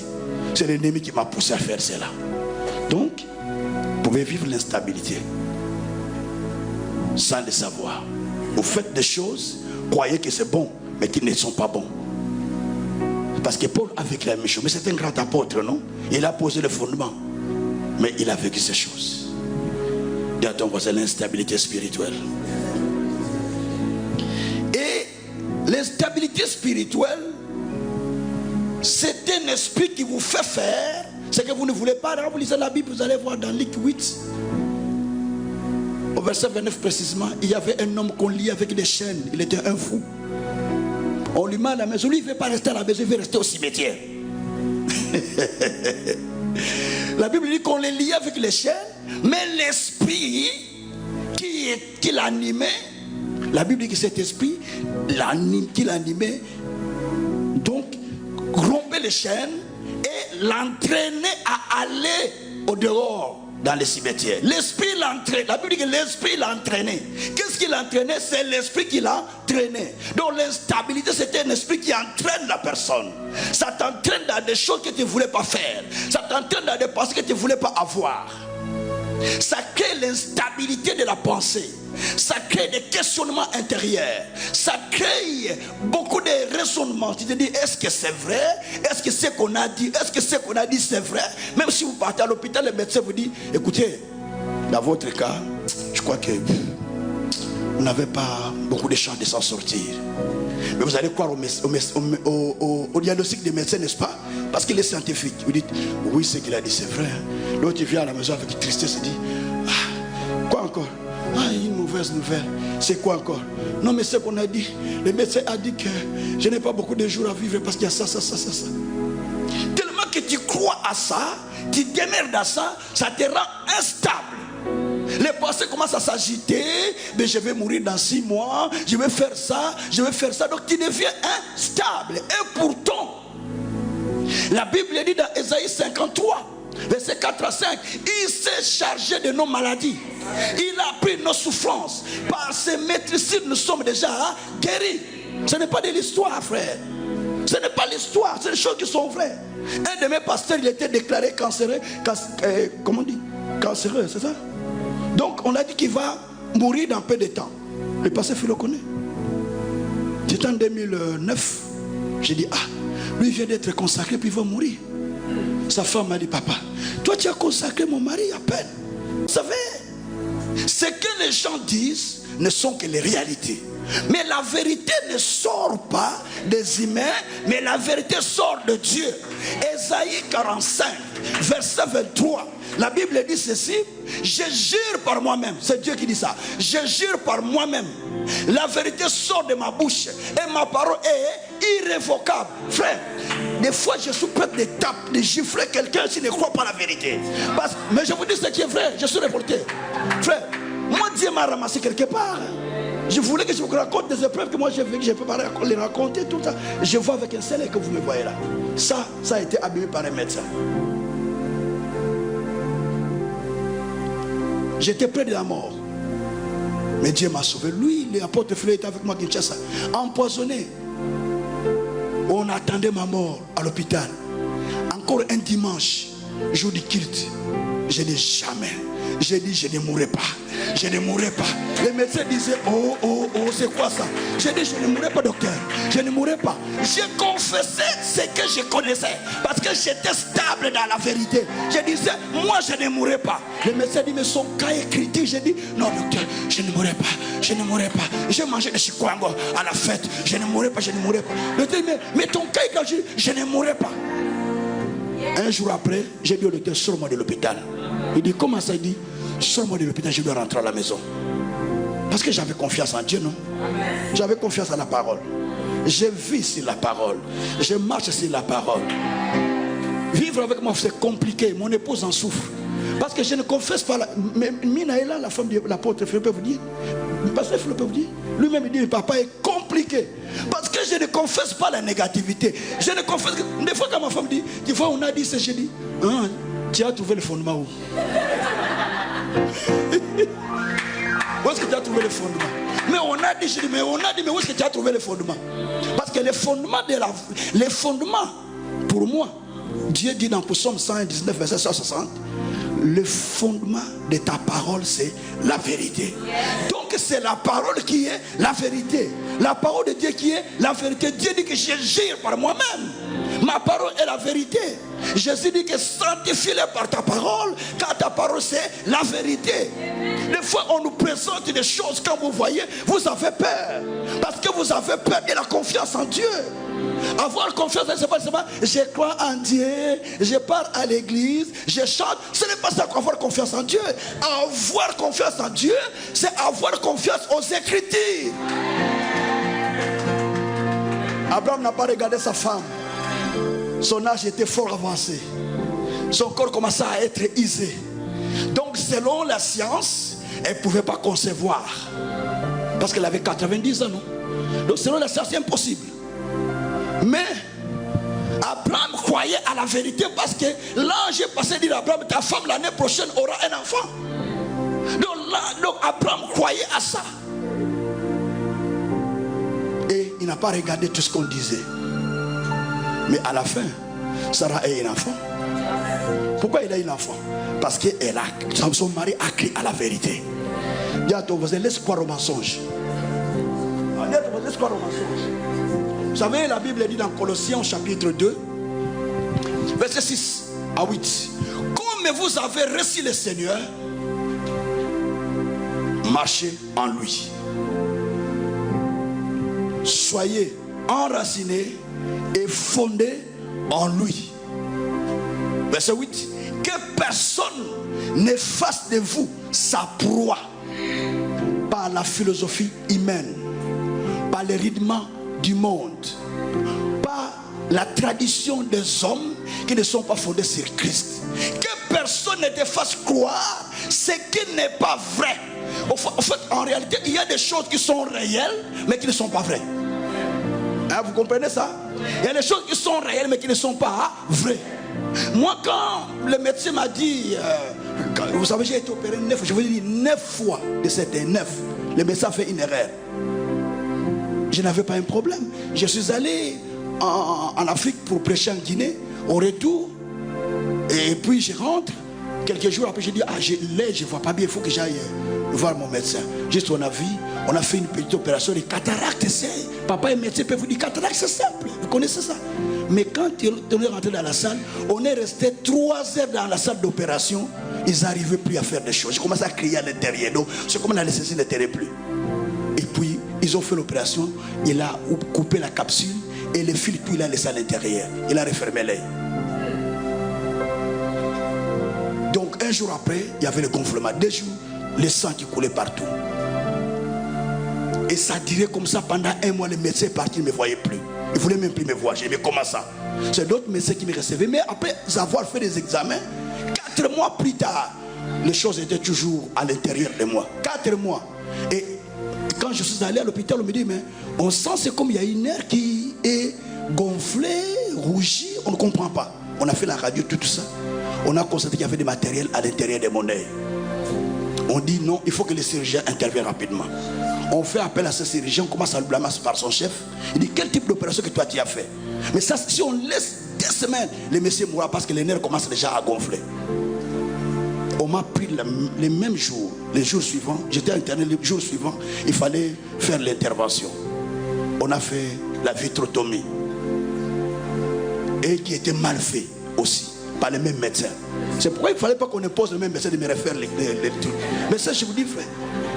C'est l'ennemi qui m'a poussé à faire cela. Donc, vous pouvez vivre l'instabilité sans le savoir. Vous faites des choses, croyez que c'est bon, mais qui ne sont pas bons. Parce que Paul a vécu la même chose. Mais c'est un grand apôtre, non? Il a posé le fondement. Mais il a vécu ces choses. Dis à ton voisin l'instabilité spirituelle. Et l'instabilité spirituelle, c'est un esprit qui vous fait faire ce que vous ne voulez pas. Quand vous lisez la Bible, vous allez voir dans Luc 8, au verset 29 précisément, il y avait un homme qu'on liait avec des chaînes. Il était un fou. On lui met à la maison. Lui, il ne veut pas rester à la maison, il veut rester au cimetière. La Bible dit qu'on les liait avec les chaînes, mais l'esprit qui l'animait, la Bible dit que cet esprit qui l'animait, donc rompait les chaînes et l'entraînait à aller au dehors dans les cimetières. L'esprit l'entraînait. La Bible dit que l'esprit l'entraînait. Qu'est-ce qui l'entraînait? C'est l'esprit qui l'entraînait. Donc l'instabilité, c'était un esprit qui entraîne la personne. Ça t'entraîne dans des choses que tu ne voulais pas faire. Ça t'entraîne dans des pensées que tu ne voulais pas avoir. Ça crée l'instabilité de la pensée. Ça crée des questionnements intérieurs. Ça crée beaucoup de raisonnements. Tu te dis, est-ce que c'est vrai? Est-ce que ce qu'on a dit? Est-ce que ce qu'on a dit c'est vrai? Même si vous partez à l'hôpital, le médecin vous dit, écoutez, dans votre cas, je crois que vous n'avez pas beaucoup de chances de s'en sortir. Mais vous allez croire au diagnostic des médecins, n'est-ce pas? Parce qu'il est scientifique. Vous dites, oui, ce qu'il a dit c'est vrai. L'autre vient à la maison avec tristesse et dit, ah, quoi encore? Ah, une mauvaise nouvelle. C'est quoi encore? Non, mais ce qu'on a dit, le médecin a dit que je n'ai pas beaucoup de jours à vivre parce qu'il y a ça. Tellement que tu crois à ça, tu démerdes à ça, ça te rend instable. Les pensées commencent à s'agiter. Mais je vais mourir dans 6 mois, je vais faire ça. Donc tu deviens instable. Et pourtant, la Bible dit dans Ésaïe 53, verset 4 à 5, il s'est chargé de nos maladies. Il a pris nos souffrances. Par ses maîtrises, nous sommes déjà guéris. Ce n'est pas de l'histoire, frère. Ce n'est pas l'histoire, c'est des choses qui sont vraies. Un de mes pasteurs, il était déclaré cancéreux. Comment on dit? Cancéreux, c'est ça? Donc on a dit qu'il va mourir dans peu de temps. Le pasteur Philo connaît. C'était en 2009. J'ai dit, lui vient d'être consacré puis il va mourir. Sa femme m'a dit, papa, toi tu as consacré mon mari à peine. Vous savez, ce que les gens disent ne sont que les réalités. Mais la vérité ne sort pas des humains, mais la vérité sort de Dieu. Ésaïe 45, verset 23. La Bible dit ceci, je jure par moi-même, c'est Dieu qui dit ça, je jure par moi-même, la vérité sort de ma bouche et ma parole est irrévocable. Frère, des fois je suis prêt de taper, de gifler quelqu'un s'il ne croit pas la vérité. Mais je vous dis ce qui est vrai, je suis reporté. Frère, moi Dieu m'a ramassé quelque part. Je voulais que je vous raconte des épreuves que moi j'ai vécues, je ne peux pas les raconter tout ça. Je vois avec un seul que vous me voyez là. Ça a été abîmé par un médecin. J'étais près de la mort. Mais Dieu m'a sauvé. Lui, l'apôtre Philo était avec moi à Kinshasa. Empoisonné. On attendait ma mort à l'hôpital. Encore un dimanche, jour du culte, je n'ai jamais. J'ai dit, je ne mourrai pas. Je ne mourrai pas. Les médecins disaient, oh, c'est quoi ça? J'ai dit, je ne mourrai pas, docteur. Je ne mourrai pas. J'ai confessé ce que je connaissais. Parce que j'étais stable dans la vérité. Je disais, moi, je ne mourrai pas. Les médecins disent, mais son cas est critique. J'ai dit, non, docteur, je ne mourrai pas. Je ne mourrai pas. J'ai mangé des chikwangos à la fête. Je ne mourrai pas, je ne mourrai pas. Le docteur dit, mais ton cas est critique. Je ne mourrai pas. Un jour après, j'ai dit au docteur, sors-moi de l'hôpital. Il dit, comment ça? Il dit, sors-moi de l'hôpital, je dois rentrer à la maison. Parce que j'avais confiance en Dieu, non? J'avais confiance en la parole. Je vis sur la parole. Je marche sur la parole. Vivre avec moi, c'est compliqué. Mon épouse en souffre. Parce que je ne confesse pas. Mais Minaïla, la femme de l'apôtre Philippe, peut vous dire. Pasteur Philippe peut vous dire. Lui-même, il dit, papa est compliqué. Parce que je ne confesse pas la négativité. Je ne confesse que. Des fois, quand ma femme dit, tu vois, on a dit ce que j'ai dit. Hein, tu as trouvé le fondement où? Où est-ce que tu as trouvé le fondement? Mais on a dit, je dis, mais où est-ce que tu as trouvé le fondement? Parce que les fondements, pour moi, Dieu dit dans Psaume 119, verset 160, le fondement de ta parole, c'est la vérité. Donc c'est la parole qui est la vérité. La parole de Dieu qui est la vérité. Dieu dit que je gère par moi-même. Ma parole est la vérité. Jésus dit que sanctifie-les par ta parole, car ta parole c'est la vérité. Des fois on nous présente des choses, quand vous voyez, vous avez peur. Parce que vous avez peur de la confiance en Dieu. Avoir confiance en Dieu, c'est pas je crois en Dieu, je pars à l'église, je chante. Ce n'est pas ça qu'avoir confiance en Dieu. Avoir confiance en Dieu, c'est avoir confiance aux Écritures. Abraham n'a pas regardé sa femme. Son âge était fort avancé. Son corps commençait à être usé. Donc selon la science, elle ne pouvait pas concevoir. Parce qu'elle avait 90 ans, non? Donc selon la science, c'est impossible. Mais Abraham croyait à la vérité, parce que l'ange est passé dire à Abraham, ta femme l'année prochaine aura un enfant. Donc Abraham croyait à ça. Et il n'a pas regardé tout ce qu'on disait. Mais à la fin, Sarah a eu un enfant. Pourquoi il a eu un enfant? Parce que son mari a crié à la vérité. Dis à ton voisin, laisse croire au mensonge. Laisse croire au mensonge. Vous savez, la Bible dit dans Colossiens chapitre 2, verset 6 à 8. Comme vous avez reçu le Seigneur, marchez en lui. Soyez enracinés et fondés en lui. Verset 8. Que personne ne fasse de vous sa proie par la philosophie humaine, par les rythmes du monde, par la tradition des hommes qui ne sont pas fondés sur Christ. Que personne ne te fasse croire ce qui n'est pas vrai. En fait, en réalité, il y a des choses qui sont réelles mais qui ne sont pas vraies. Hein, vous comprenez ça? Il y a des choses qui sont réelles mais qui ne sont pas vraies. Moi, quand le médecin m'a dit, vous savez, j'ai été opéré 9 fois, je vous dis 9 fois de cette 9, le médecin a fait une erreur. Je n'avais pas un problème. Je suis allé en Afrique pour prêcher en Guinée. Au retour, et puis je rentre. Quelques jours après, j'ai dit, je ne vois pas bien, il faut que j'aille voir mon médecin. Juste on a fait une petite opération de cataracte. Papa et médecin peuvent vous dire, cataracte c'est simple, vous connaissez ça. Mais quand on est rentré dans la salle, on est resté 3 heures dans la salle d'opération. Ils n'arrivaient plus à faire des choses. J'ai commencé à crier à l'intérieur. Donc c'est comme l'anesthésie n'était plus. Et puis ils ont fait l'opération. Il a coupé la capsule et le fil, puis il a laissé à l'intérieur. Il a refermé l'œil. Donc un jour après, il y avait le gonflement. 2 jours, le sang qui coulait partout. Et ça durait comme ça pendant 1 mois. Le médecin est parti, il ne me voyait plus. Il ne voulait même plus me voir. J'ai dit, mais comment ça? C'est d'autres médecins qui me recevaient. Mais après avoir fait des examens, 4 mois plus tard, les choses étaient toujours à l'intérieur de moi. 4 mois. Et quand je suis allé à l'hôpital, on me dit, mais on sent c'est comme il y a une nerf qui est gonflée, rougie. On ne comprend pas. On a fait la radio, tout ça. On a constaté qu'il y avait des matériels à l'intérieur de mon œil. On dit non, il faut que le chirurgien intervienne rapidement. On fait appel à ce chirurgien, on commence à le blâmer par son chef. Il dit, quel type d'opération que toi tu as fait? Mais ça, si on laisse 2 semaines, le monsieur mourra parce que les nerfs commencent déjà à gonfler. On m'a pris les mêmes jours, les jours suivants, j'étais interné les jours suivants, il fallait faire l'intervention. On a fait la vitrectomie. Et qui était mal fait aussi, par les mêmes médecins. C'est pourquoi il ne fallait pas qu'on impose le même médecin de me refaire les trucs. Mais ça, je vous dis, frère,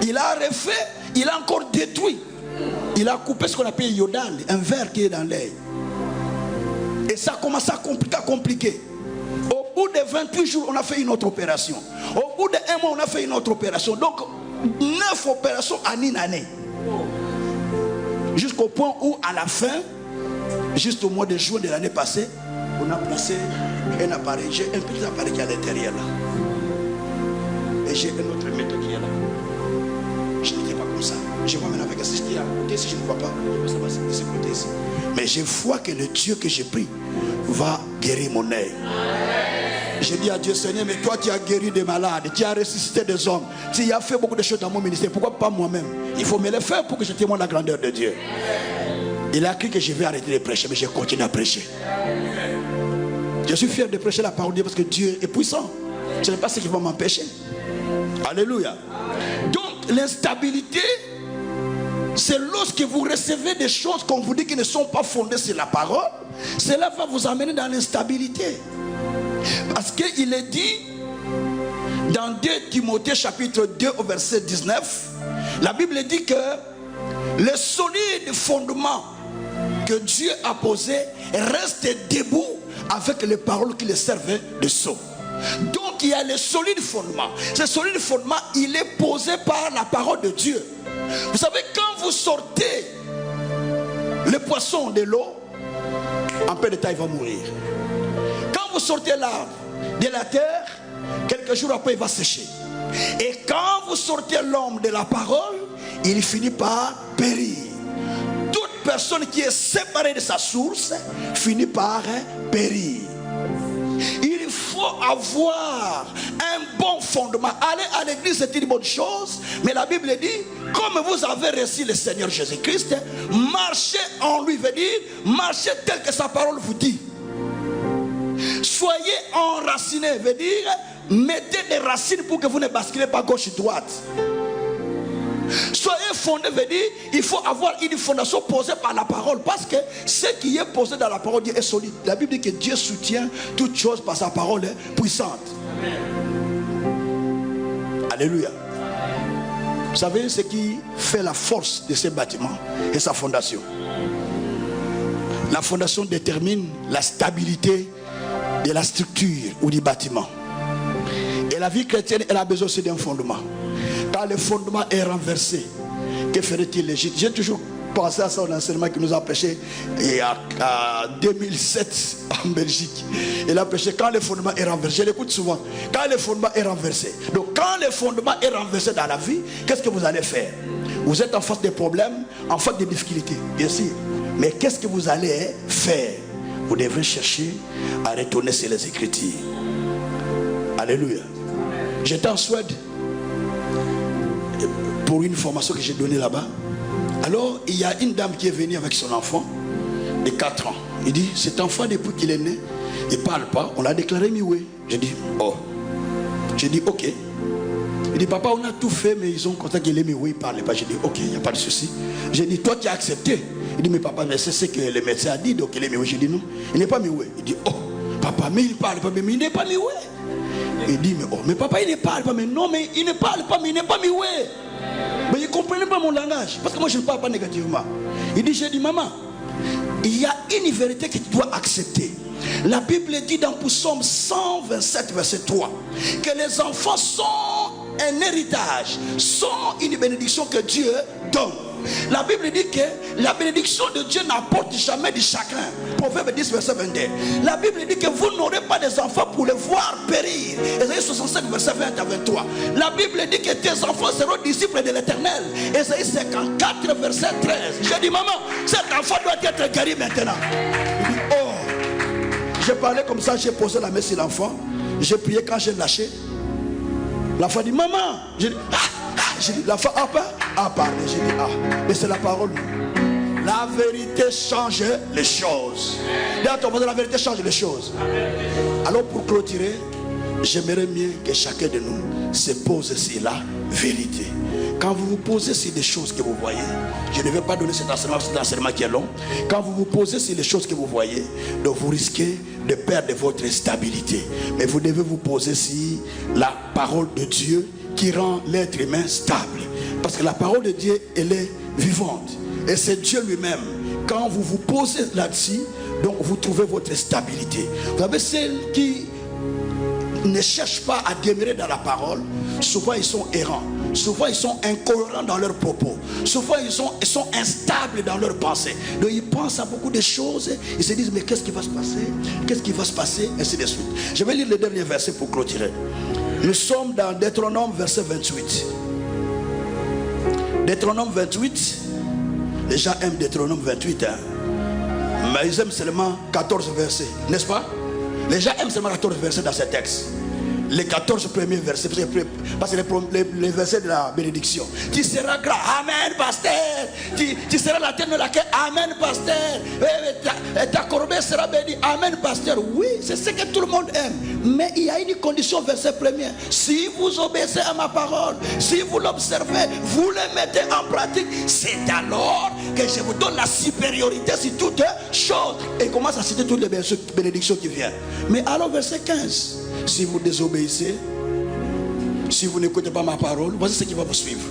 il a refait, il a encore détruit. Il a coupé ce qu'on appelle iodal, un verre qui est dans l'œil. Et ça a commencé à compliquer. Au bout de 28 jours, on a fait une autre opération. Au bout d'1 mois, on a fait une autre opération. Donc, 9 opérations en une année. Jusqu'au point où, à la fin, juste au mois de juin de l'année passée, on a placé un appareil. J'ai un petit appareil qui est à l'intérieur là. Et j'ai un autre méthode qui est là. Je n'étais pas comme ça. Je vois maintenant avec un système à côté, si je ne vois pas, je vais passer de ce côté ici. Mais je vois que le Dieu que j'ai pris va guérir mon œil. J'ai dit à Dieu, Seigneur, mais toi tu as guéri des malades, tu as ressuscité des hommes, tu as fait beaucoup de choses dans mon ministère, pourquoi pas moi-même? Il faut me le faire pour que je témoigne la grandeur de Dieu. Il a cru que je vais arrêter de prêcher, mais je continue à prêcher. Je suis fier de prêcher la parole de Dieu parce que Dieu est puissant. Ce n'est pas ce qui va m'empêcher. Alléluia. Donc l'instabilité, c'est lorsque vous recevez des choses qu'on vous dit qui ne sont pas fondées sur la parole, cela va vous amener dans l'instabilité. Parce qu'il est dit dans 2 Timothée chapitre 2 au verset 19, la Bible dit que le solide fondement que Dieu a posé reste debout avec les paroles qui le servaient de sceau. Donc il y a le solide fondement. Ce solide fondement, il est posé par la parole de Dieu. Vous savez, quand vous sortez le poisson de l'eau, en peu de temps il va mourir. Quand vous sortez l'arbre de la terre, quelques jours après il va sécher. Et quand vous sortez l'homme de la parole, il finit par périr. Toute personne qui est séparée de sa source finit par périr. Il faut avoir un bon fondement. Aller à l'église, c'est une bonne chose, mais la Bible dit, comme vous avez reçu le Seigneur Jésus-Christ, marchez en lui, veut dire marchez tel que sa parole vous dit. Soyez enracinés, veut dire mettez des racines pour que vous ne basculez pas gauche et droite. Soyez fondés, veut dire il faut avoir une fondation posée par la parole, parce que ce qui est posé dans la parole est solide. La Bible dit que Dieu soutient toutes choses par sa parole puissante. Alléluia. Vous savez ce qui fait la force de ce bâtiment et sa fondation. La fondation détermine la stabilité de la structure ou du bâtiment. Et la vie chrétienne, elle a besoin aussi d'un fondement. Quand le fondement est renversé, que ferait-il l'Égypte? J'ai toujours pensé à ça au enseignement qui nous a prêché en 2007 en Belgique. Il a prêché quand le fondement est renversé. Je l'écoute souvent. Quand le fondement est renversé. Donc quand le fondement est renversé dans la vie, qu'est-ce que vous allez faire? Vous êtes en face des problèmes, en face des difficultés, bien sûr. Mais qu'est-ce que vous allez faire? Vous devrez chercher à retourner sur les Écritures. Alléluia. J'étais en Suède pour une formation que j'ai donnée là-bas. Alors il y a une dame qui est venue avec son enfant de 4 ans. Il dit, cet enfant depuis qu'il est né, il ne parle pas. On l'a déclaré mioué. J'ai dit, oh. J'ai dit, ok. Il dit, papa, on a tout fait, mais ils ont constaté qu'il est mioué, il ne parle pas. J'ai dit, ok, il n'y a pas de souci. J'ai dit, toi tu as accepté. Il dit, mais papa, mais c'est ce que le médecin a dit, donc il est mioué. J'ai dit, non, il n'est pas mioué. Il dit, oh, papa, mais il ne parle pas, mais il n'est pas mioué. Il dit, mais oh, mais papa, il ne parle pas, mais non, mais il ne parle pas, mais il n'est pas mioué. Mais il ne comprenait pas mon langage, parce que moi je ne parle pas négativement. Il dit, j'ai dit, maman, il y a une vérité que tu dois accepter. La Bible dit dans Psaume 127, verset 3, que les enfants sont un héritage, sont une bénédiction que Dieu donne. La Bible dit que la bénédiction de Dieu n'apporte jamais du chagrin. Proverbe 10, verset 22. La Bible dit que vous n'aurez pas des enfants pour les voir périr. Ésaïe 65, verset 20 à 23. La Bible dit que tes enfants seront disciples de l'Éternel. Ésaïe 54, verset 13. J'ai dit, maman, cet enfant doit être guéri maintenant. Il dit, oh. J'ai parlé comme ça, j'ai posé la main sur l'enfant. J'ai prié quand j'ai lâché. L'enfant dit, maman. J'ai dit, ah. J'ai dit, l'enfant a parlé. J'ai dit, ah, mais c'est la parole. La vérité change les choses. Dis à ton voisin, la vérité change les choses. Alors pour clôturer, j'aimerais mieux que chacun de nous se pose sur la vérité. Quand vous vous posez sur des choses que vous voyez, je ne vais pas donner cet enseignement qui est long. Quand vous vous posez sur les choses que vous voyez, donc vous risquez de perdre votre stabilité. Mais vous devez vous poser sur la parole de Dieu qui rend l'être humain stable. Parce que la parole de Dieu, elle est vivante. Et c'est Dieu lui-même. Quand vous vous posez là-dessus, donc vous trouvez votre stabilité. Vous savez, celles qui ne cherchent pas à demeurer dans la parole, souvent ils sont errants. Souvent ils sont incohérents dans leurs propos. Souvent ils sont instables dans leurs pensées. Donc ils pensent à beaucoup de choses. Ils se disent mais qu'est-ce qui va se passer? Qu'est-ce qui va se passer? Ainsi de suite. Je vais lire le dernier verset pour clôturer. Nous sommes dans Deutéronome verset 28. Deutéronome 28. Les gens aiment Deutéronome 28. Mais ils aiment seulement 14 versets. N'est-ce pas? Les gens aiment seulement 14 versets dans ces textes. Les 14 premiers versets, parce que les versets de la bénédiction. Tu seras grand, amen pasteur. Tu seras la terre de laquelle, amen pasteur. Ta corbeille sera bénie, amen pasteur. Oui, c'est ce que tout le monde aime. Mais il y a une condition, verset premier. Si vous obéissez à ma parole, si vous l'observez, vous le mettez en pratique, c'est alors que je vous donne la supériorité sur toutes choses. Et il commence à citer toutes les bénédictions qui viennent. Mais alors verset 15. Si vous désobéissez, si vous n'écoutez pas ma parole, voici ce qui va vous suivre.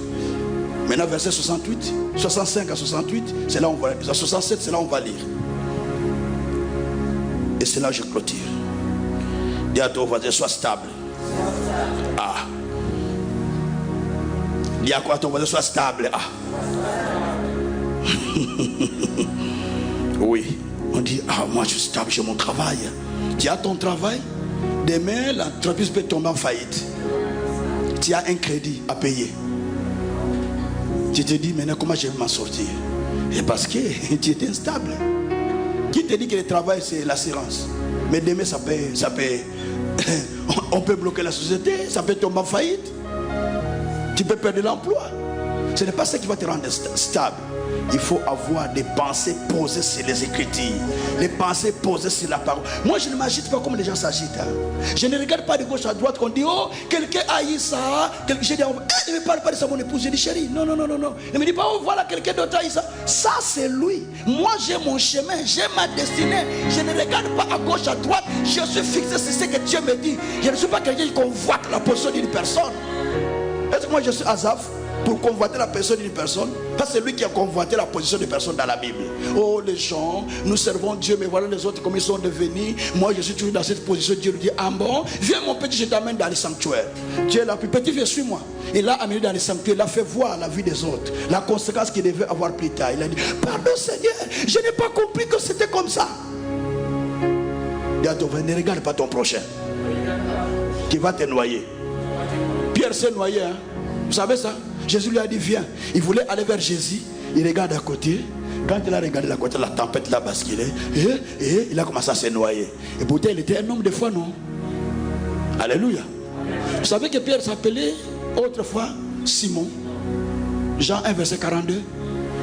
Maintenant, verset 68, 65 à 68, c'est là où on va lire. 67, c'est là où on va lire. Et c'est là que je clôture. Dis à ton voisin, sois stable. Ah. Dis à quoi ton voisin, sois stable. Ah. Oui. On dit, ah, moi je suis stable, j'ai mon travail. Tu as ton travail. Demain, l'entreprise peut tomber en faillite. Tu as un crédit à payer. Tu te dis, maintenant, comment je vais m'en sortir? Et parce que tu es instable. Qui te dit que le travail, c'est l'assurance? Mais demain, ça peut on peut bloquer la société, ça peut tomber en faillite. Tu peux perdre l'emploi. Ce n'est pas ça qui va te rendre stable. Il faut avoir des pensées posées sur les Écritures, les pensées posées sur la parole. Moi, je ne m'agite pas comme les gens s'agitent. Je ne regarde pas de gauche à droite qu'on dit, oh, quelqu'un a eu ça. Je dis, ne me parle pas de ça, mon épouse. Je dis, chérie, non. Il ne me dit pas, oh, voilà, quelqu'un d'autre a eu ça. Ça, c'est lui. Moi, j'ai mon chemin, j'ai ma destinée. Je ne regarde pas à gauche, à droite. Je suis fixé sur ce que Dieu me dit. Je ne suis pas quelqu'un qui convoite la position d'une personne. Est-ce que moi, je suis Asaph pour convoiter la personne d'une personne? Parce que c'est lui qui a convoité la position des personnes dans la Bible. Oh, les gens, nous servons Dieu, mais voilà les autres comme ils sont devenus. Moi, je suis toujours dans cette position. Dieu lui dit, ah bon, viens mon petit, je t'amène dans les sanctuaires. Dieu est là, puis petit, viens, suis-moi. Il l'a amené dans les sanctuaires, il a fait voir la vie des autres, la conséquence qu'il devait avoir plus tard. Il a dit, pardon Seigneur, je n'ai pas compris que c'était comme ça. Dis à ton frère, ne regarde pas ton prochain, qui va te noyer. Pierre s'est noyé, hein? Vous savez ça? Jésus lui a dit, viens. Il voulait aller vers Jésus. Il regarde à côté. Quand il a regardé à côté, la tempête l'a basculé. Et il a commencé à se noyer. Et pourtant, il était un homme de foi, non? Alléluia. Vous savez que Pierre s'appelait autrefois Simon. Jean 1, verset 42.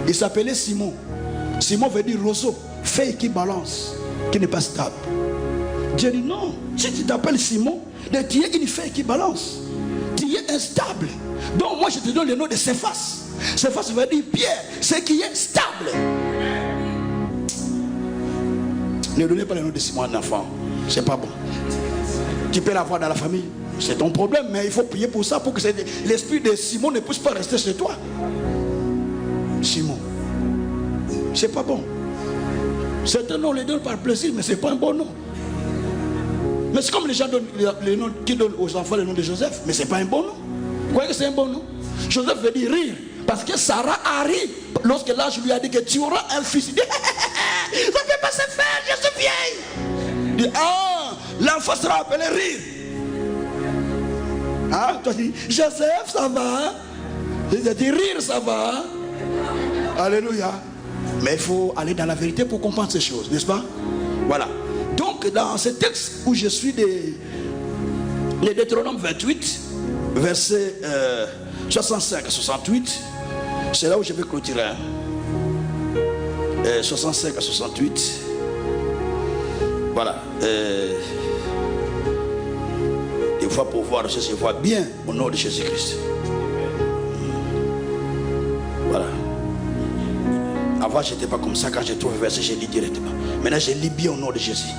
Il s'appelait Simon. Simon veut dire roseau, feuille qui balance, qui n'est pas stable. Dieu dit non. Si tu t'appelles Simon, tu es une feuille qui balance. Tu es instable. Donc moi je te donne le nom de Céphas. Céphas veut dire Pierre, ce qui est stable. Ne donnez pas le nom de Simon à un enfant. C'est pas bon. Tu peux l'avoir dans la famille. C'est ton problème, mais il faut prier pour ça, pour que l'esprit de Simon ne puisse pas rester chez toi. Simon. C'est pas bon. Certains noms les donnent par plaisir, mais c'est pas un bon nom. Mais c'est comme les gens donnent les noms, qui donnent aux enfants le nom de Joseph, mais c'est pas un bon nom. Vous voyez que c'est un bon nom? Joseph veut dire rire, parce que Sarah a ri lorsque l'ange lui a dit que tu auras un fils. Il dit, ça ne peut pas se faire, je suis vieille. Il dit, ah, l'enfant sera appelé rire. Ah, toi tu dis, Joseph, ça va? Il dit, rire, ça va? Alléluia. Mais il faut aller dans la vérité pour comprendre ces choses, n'est-ce pas? Voilà. Donc, dans ce texte où je suis les Deutéronome 28, versets 65 à 68, c'est là où je vais clôturer. 65 à 68. Voilà. Des fois, pour voir, je vois bien au nom de Jésus-Christ. Voilà. Avant, je n'étais pas comme ça. Quand j'ai trouvé le verset, je lis directement. Maintenant, je lis bien au nom de Jésus.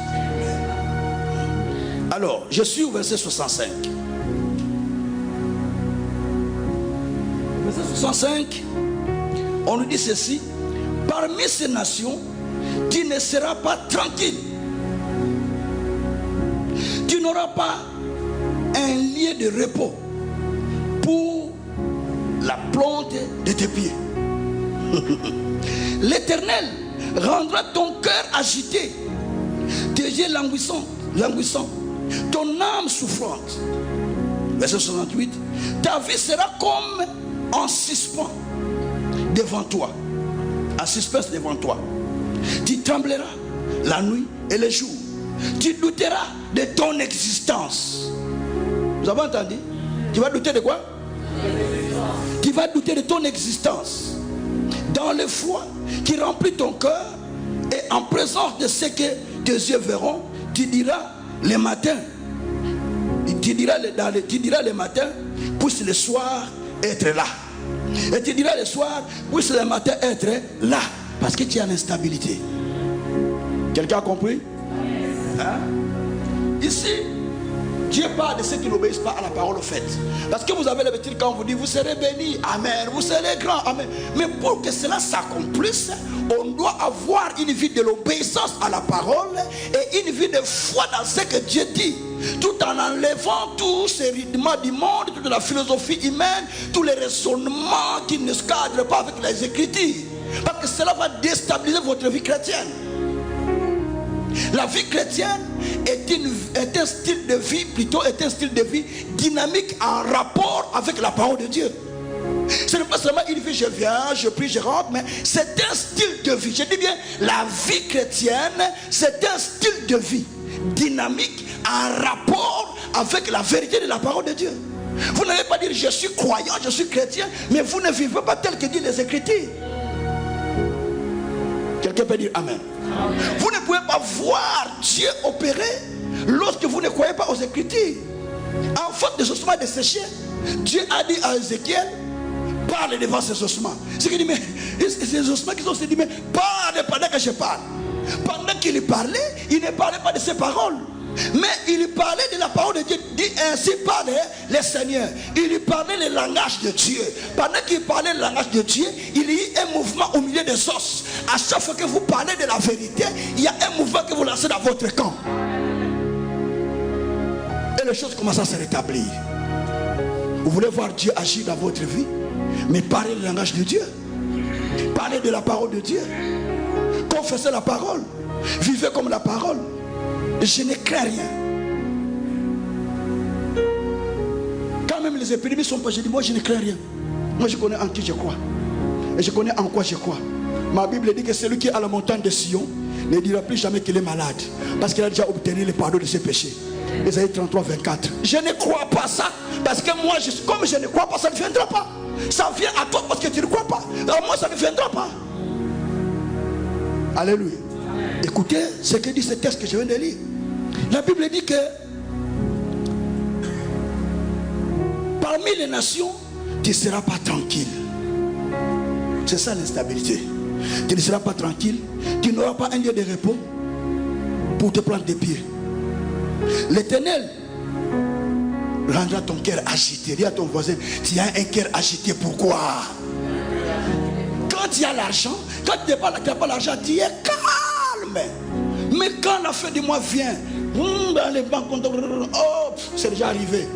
Alors, je suis au verset 65. Verset 65, on nous dit ceci. Parmi ces nations, tu ne seras pas tranquille. Tu n'auras pas un lieu de repos pour la plante de tes pieds. L'Éternel rendra ton cœur agité, tes yeux languissants, ton âme souffrante. Verset 68. Ta vie sera comme en suspens devant toi. En suspense devant toi. Tu trembleras la nuit et le jour. Tu douteras de ton existence. Vous avez entendu? Tu vas douter de quoi? Tu vas douter de ton existence. Dans le froid qui remplit ton cœur et en présence de ce que tes yeux verront, tu diras le matin. Tu diras le matin, puisse le soir être là. Et tu diras le soir, puisse le matin être là. Parce que tu as l'instabilité. Quelqu'un a compris? Hein? Ici, Dieu parle de ceux qui n'obéissent pas à la parole faite. Parce que vous avez l'habitude quand on vous dit vous serez bénis, amen, vous serez grands, amen. Mais pour que cela s'accomplisse, on doit avoir une vie de l'obéissance à la parole et une vie de foi dans ce que Dieu dit. Tout en enlevant tous ces rythmes du monde, toute la philosophie humaine, tous les raisonnements qui ne se cadrent pas avec les Écritures. Parce que cela va déstabiliser votre vie chrétienne. La vie chrétienne est un style de vie, est un style de vie dynamique en rapport avec la parole de Dieu. Ce n'est pas seulement une vie, je viens, je prie, je rentre, mais c'est un style de vie. Je dis bien, la vie chrétienne, c'est un style de vie dynamique en rapport avec la vérité de la parole de Dieu. Vous n'allez pas dire je suis croyant, je suis chrétien, mais vous ne vivez pas tel que disent les Écritures. Quelqu'un peut dire amen. Vous ne pouvez pas voir Dieu opérer lorsque vous ne croyez pas aux Écritures. En faute des ossements desséchés, Dieu a dit à Ézéchiel, parle devant ces ossements. Ce qui dit, mais ces ossements qui sont dit, mais parle pendant que je parle. Pendant qu'il parlait, il ne parlait pas de ses paroles, mais il parlait de la parole de Dieu. Dit ainsi parle le Seigneur. Il parlait le langage de Dieu. Pendant qu'il parlait le langage de Dieu, il y a eu un mouvement au milieu des os. À chaque fois que vous parlez de la vérité, il y a un mouvement que vous lancez dans votre camp. Et les choses commencent à se rétablir. Vous voulez voir Dieu agir dans votre vie, mais parlez le langage de Dieu. Parlez de la parole de Dieu. Confessez la parole. Vivez comme la parole. Je ne crains rien. Quand même les épidémies sont pas, je dis moi je ne crains rien. Moi je connais en qui je crois. Et je connais en quoi je crois. Ma Bible dit que celui qui est à la montagne de Sion ne dira plus jamais qu'il est malade. Parce qu'il a déjà obtenu le pardon de ses péchés. Ésaïe 33, 24. Je ne crois pas ça. Parce que moi, comme je ne crois pas, ça ne viendra pas. Ça vient à toi parce que tu ne crois pas. Alors moi, ça ne viendra pas. Alléluia. Écoutez ce que dit ce texte que je viens de lire. La Bible dit que parmi les nations, tu ne seras pas tranquille. C'est ça l'instabilité. Tu ne seras pas tranquille. Tu n'auras pas un lieu de repos pour te prendre des pieds. L'Éternel rendra ton cœur agité. Dis à ton voisin, tu as un cœur agité. Pourquoi? Quand tu as l'argent, quand tu n'as pas l'argent, tu es calme. Mais quand la fin du mois vient, dans les banques, oh, c'est déjà arrivé.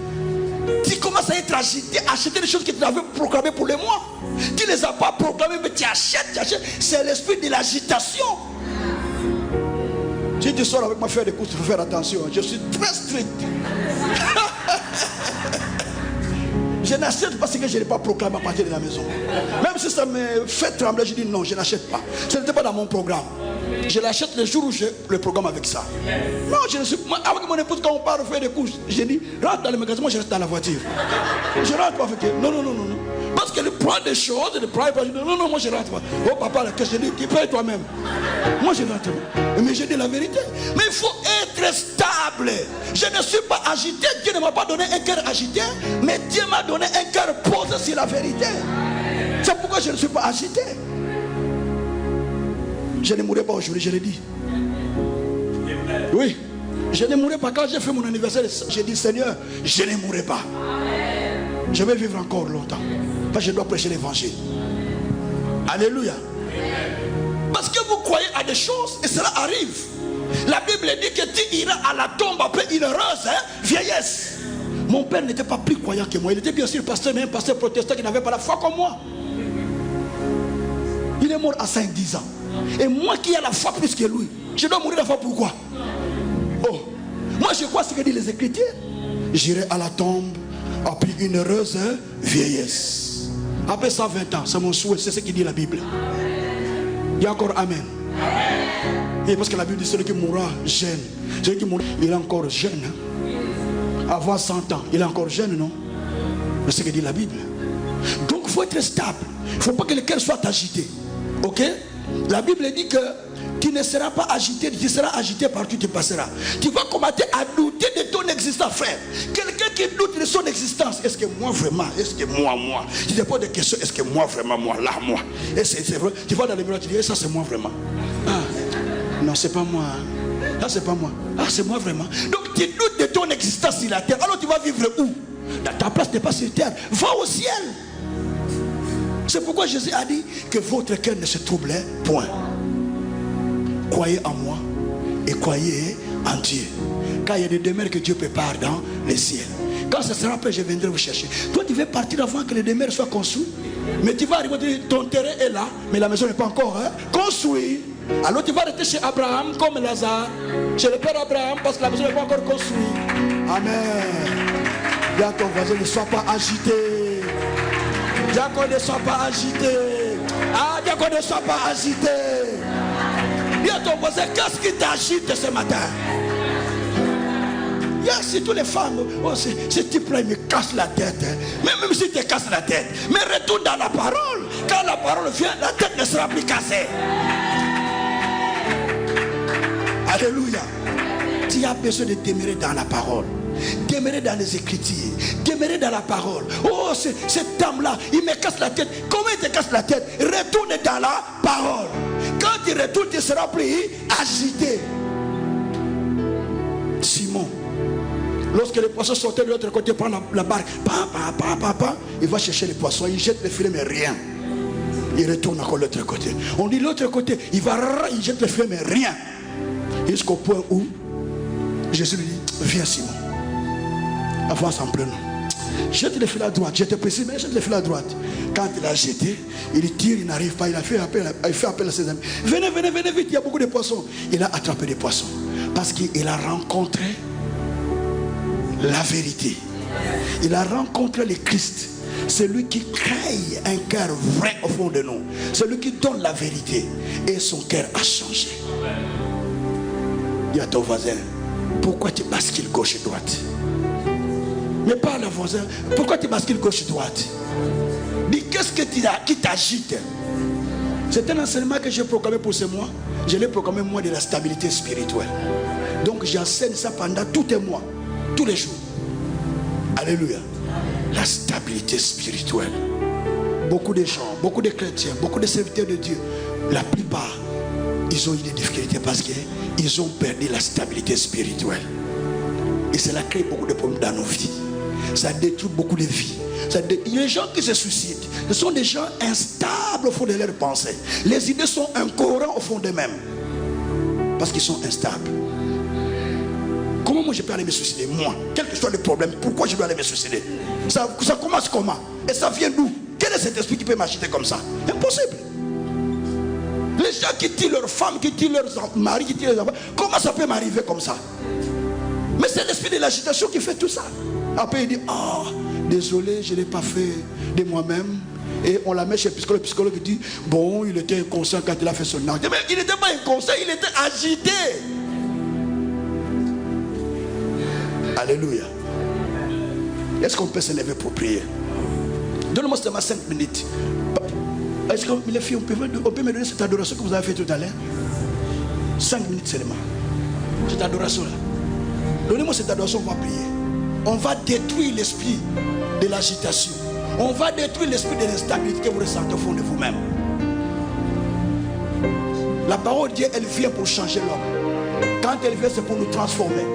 Tu commences à être agité, acheter des choses que tu avais proclamées pour les mois. Tu ne les as pas proclamées, mais tu achètes. C'est l'esprit de l'agitation. Si tu sors avec ma fille de course, il faut faire attention. Je suis très strict. Je n'achète pas ce que je n'ai pas proclamé à partir de la maison. Même si ça me fait trembler, je dis non, je n'achète pas. Ce n'était pas dans mon programme. Je l'achète le jour où j'ai le programme avec ça. Non, je ne suis pas. Avec mon épouse, quand on part faire des courses, je dis rentre dans le magasin, moi je reste dans la voiture. Je rentre pas avec elle. Non. Parce qu'il prend des choses, il prend pas. Non, moi je rentre pas. Oh papa, la question, je dis, tu payes toi-même. Moi je rentre pas. Mais je dis la vérité. Mais il faut être stable. Je ne suis pas agité. Dieu ne m'a pas donné un cœur agité, mais Dieu m'a donné un cœur posé sur la vérité. C'est pourquoi je ne suis pas agité. Je ne mourrai pas aujourd'hui, je l'ai dit. Oui, je ne mourrai pas. Quand j'ai fait mon anniversaire, j'ai dit Seigneur, je ne mourrai pas. Je vais vivre encore longtemps. Parce que je dois prêcher l'évangile. Alléluia. Parce que vous croyez à des choses et cela arrive. La Bible dit que tu iras à la tombe après une heureuse vieillesse. Mon père n'était pas plus croyant que moi. Il était bien sûr pasteur, mais un pasteur protestant qui n'avait pas la foi comme moi. Il est mort à 5-10 ans. Et moi qui ai la foi plus que lui, je dois mourir la foi pourquoi? Oh, moi je crois ce que disent les Écritures. J'irai à la tombe après une heureuse vieillesse. Après 120 ans, c'est mon souhait, c'est ce qui dit la Bible. Il y a encore Amen. Et parce que la Bible dit celui qui mourra jeune, celui qui mourra, il est encore jeune. Hein? Avant 100 ans, il est encore jeune, non? C'est ce que dit la Bible. Donc il faut être stable. Il ne faut pas que le cœur soit agité. Ok? La Bible dit que tu ne seras pas agité, tu seras agité partout où tu passeras. Tu vas commencer à douter de ton existence, frère. Quelqu'un qui doute de son existence, est-ce que moi vraiment, est-ce que moi, tu te poses des questions, est-ce que moi vraiment, moi, c'est vrai. Tu vas dans les miroirs, tu dis, ça c'est moi vraiment. Ah, non, c'est pas moi. Ah, c'est pas moi. Ah, c'est moi vraiment. Donc tu doutes de ton existence sur la terre. Alors tu vas vivre où? Ta place n'est pas sur terre. Va au ciel. C'est pourquoi Jésus a dit que votre cœur ne se trouble point. Croyez en moi et croyez en Dieu. Car il y a des demeures que Dieu prépare dans les ciels. Quand ce sera prêt, je viendrai vous chercher. Toi, tu veux partir avant que les demeures soient construites. Mais tu vas arriver, ton terrain est là, mais la maison n'est pas encore construite. Alors tu vas rester chez Abraham comme Lazare, chez le père Abraham, parce que la maison n'est pas encore construite. Amen. Dis à ton voisin, ne sois pas agité. Diacon, ne sois pas agité. Ah, diacon, ne sois pas agité. Dis à ton voisin, qu'est-ce qui t'agite ce matin? C'est toutes les femmes. Oh, ce type-là, il me casse la tête. Même si tu te casses la tête, mais retourne dans la parole. Quand la parole vient, la tête ne sera plus cassée. Alléluia. Tu as besoin de demeurer dans la parole. Demeurer dans les Écritures. Demeurer dans la parole. Oh, cette dame-là, il me casse la tête. Comment il te casse la tête? Retourne dans la parole. Quand tu retournes, tu seras plus agité. Simon, lorsque les poissons sortaient de l'autre côté, prend la barque, il va chercher les poissons, il jette les filets, mais rien. Il retourne encore de l'autre côté. On dit l'autre côté, il jette les filets, mais rien. Jusqu'au point où Jésus lui dit, viens Simon, avance en plein nom. Jette les filets à droite, je te précise, mais jette les filets à droite. Quand il a jeté, il tire, il n'arrive pas, il fait appel à ses amis. Venez vite, il y a beaucoup de poissons. Il a attrapé des poissons. Parce qu'il a rencontré la vérité. Il a rencontré le Christ. C'est lui qui crée un cœur vrai au fond de nous. C'est lui qui donne la vérité. Et son cœur a changé. Dis à ton voisin, pourquoi tu bascules gauche et droite? Mais parle à voisin, pourquoi tu bascules gauche et droite? Dis, qu'est-ce qui t'agite? C'est un enseignement que j'ai proclamé pour ce mois. Je l'ai proclamé moi de la stabilité spirituelle. Donc j'enseigne ça pendant tous les mois, tous les jours. Alléluia. La stabilité spirituelle. Beaucoup de gens, beaucoup de chrétiens, beaucoup de serviteurs de Dieu, la plupart, ils ont eu des difficultés parce qu'ils ont perdu la stabilité spirituelle. Et cela crée beaucoup de problèmes dans nos vies. Ça détruit beaucoup de vies. Les gens qui se suicident, ce sont des gens instables au fond de leurs pensées. Les idées sont incohérentes au fond d'eux-mêmes. Parce qu'ils sont instables. Comment moi je peux aller me suicider? Moi, quel que soit le problème, pourquoi je dois aller me suicider? Ça commence comment? Et ça vient d'où? Quel est cet esprit qui peut m'agiter comme ça? Impossible. Les gens qui tuent leurs femmes, qui tuent leurs maris, qui tuent leurs enfants, comment ça peut m'arriver comme ça? Mais c'est l'esprit de l'agitation qui fait tout ça. Après il dit, oh, désolé, je ne l'ai pas fait de moi-même. Et on la met chez le psychologue. Le psychologue dit, bon, il était inconscient quand il a fait son acte. Mais il n'était pas inconscient, il était agité. Alléluia. Est-ce qu'on peut se lever pour prier? Donne-moi seulement 5 minutes. Est-ce que les filles, on peut me donner cette adoration que vous avez fait tout à l'heure? 5 minutes seulement. Cette adoration-là. Donnez-moi cette adoration, on va prier. On va détruire l'esprit de l'agitation. On va détruire l'esprit de l'instabilité que vous ressentez au fond de vous-même. La parole de Dieu, elle vient pour changer l'homme. Quand elle vient, c'est pour nous transformer.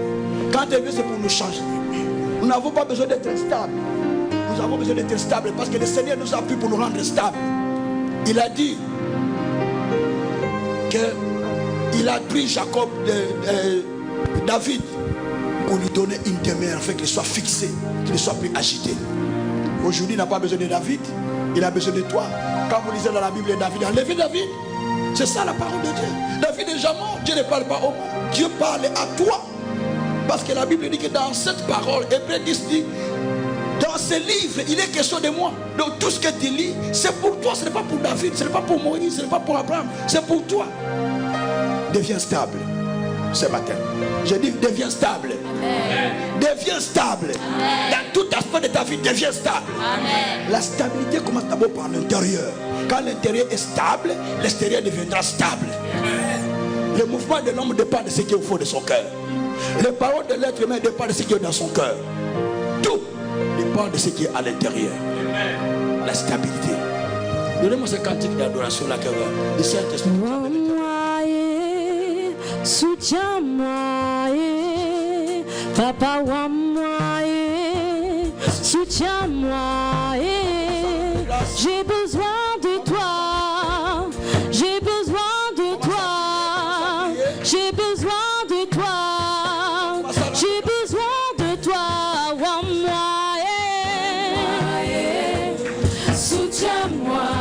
Quand elle vient, c'est pour nous changer. Nous n'avons pas besoin d'être stables. Nous avons besoin d'être stables parce que le Seigneur nous appuie pour nous rendre stables. Il a dit qu'il a pris Jacob David pour lui donner une demeure afin qu'il soit fixé, qu'il ne soit plus agité. Aujourd'hui, il n'a pas besoin de David, il a besoin de toi. Quand vous lisez dans la Bible, David a enlevé David. C'est ça la parole de Dieu. David est déjà mort, Dieu ne parle pas au monde. Dieu parle à toi. Parce que la Bible dit que dans cette parole, Hébreux 10 dit, dans ce livre, il est question de moi. Donc tout ce que tu lis, c'est pour toi, ce n'est pas pour David, ce n'est pas pour Moïse, ce n'est pas pour Abraham, c'est pour toi. Deviens stable ce matin. Je dis, deviens stable. Amen. Deviens stable. Amen. Dans tout aspect de ta vie, deviens stable. Amen. La stabilité commence d'abord par l'intérieur. Quand l'intérieur est stable, l'extérieur deviendra stable. Amen. Le mouvement de l'homme dépend de ce qui est au fond de son cœur. Les paroles de l'être humain dépendent de ce qui est dans son cœur. Tout dépend de ce qui est à l'intérieur. Amen. La stabilité. Donnez-moi ce cantique d'adoration là que le Saint-Esprit. Soutiens-moi, Papa wa moi, soutiens-moi, j'ai besoin de toi, j'ai besoin de toi, j'ai besoin de toi, j'ai besoin de toi, wa moi, soutiens-moi.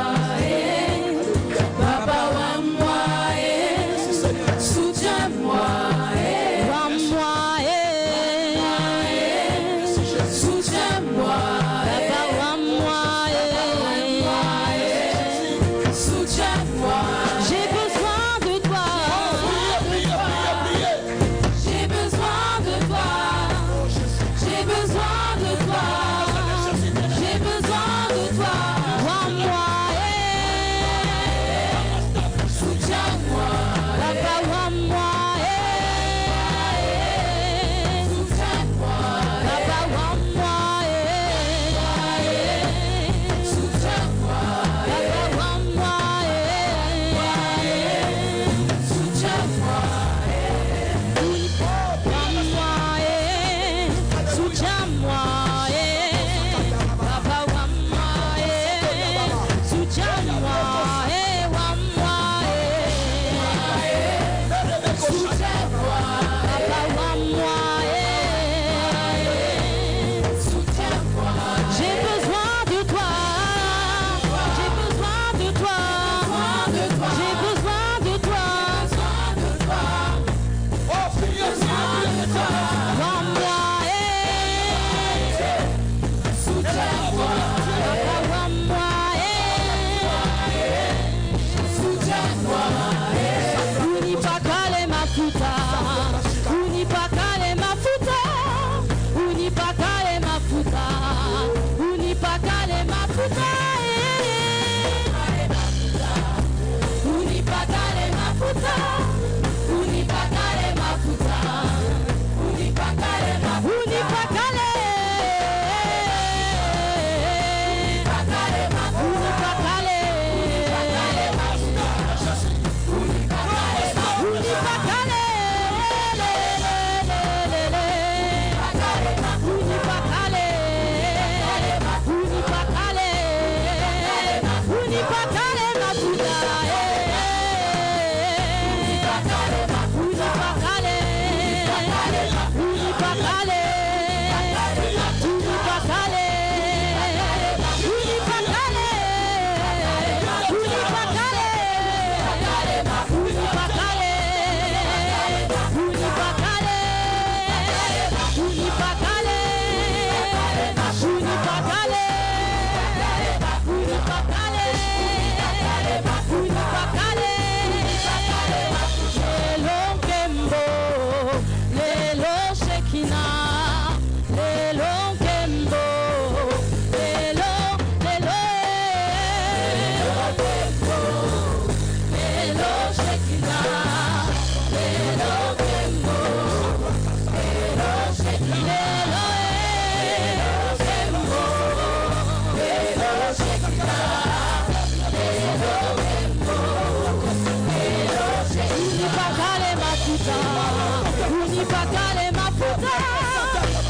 Unipakale mafuta.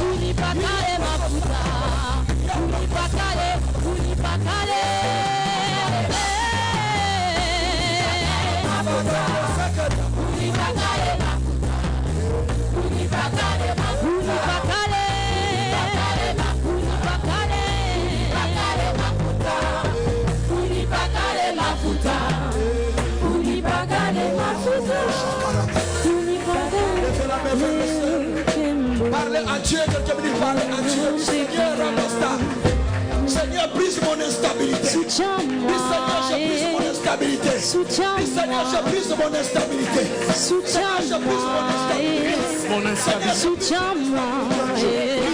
Unipakale mafuta. Unipakale, unipakale. Parlez à Dieu, quelqu'un me dit parler à Dieu. Seigneur, Seigneur, brise mon instabilité. Dis Seigneur, je brise mon instabilité. Dis Seigneur, je brise mon instabilité. Seigneur, je brise mon instabilité. Soutiens-moi, soutiens-moi,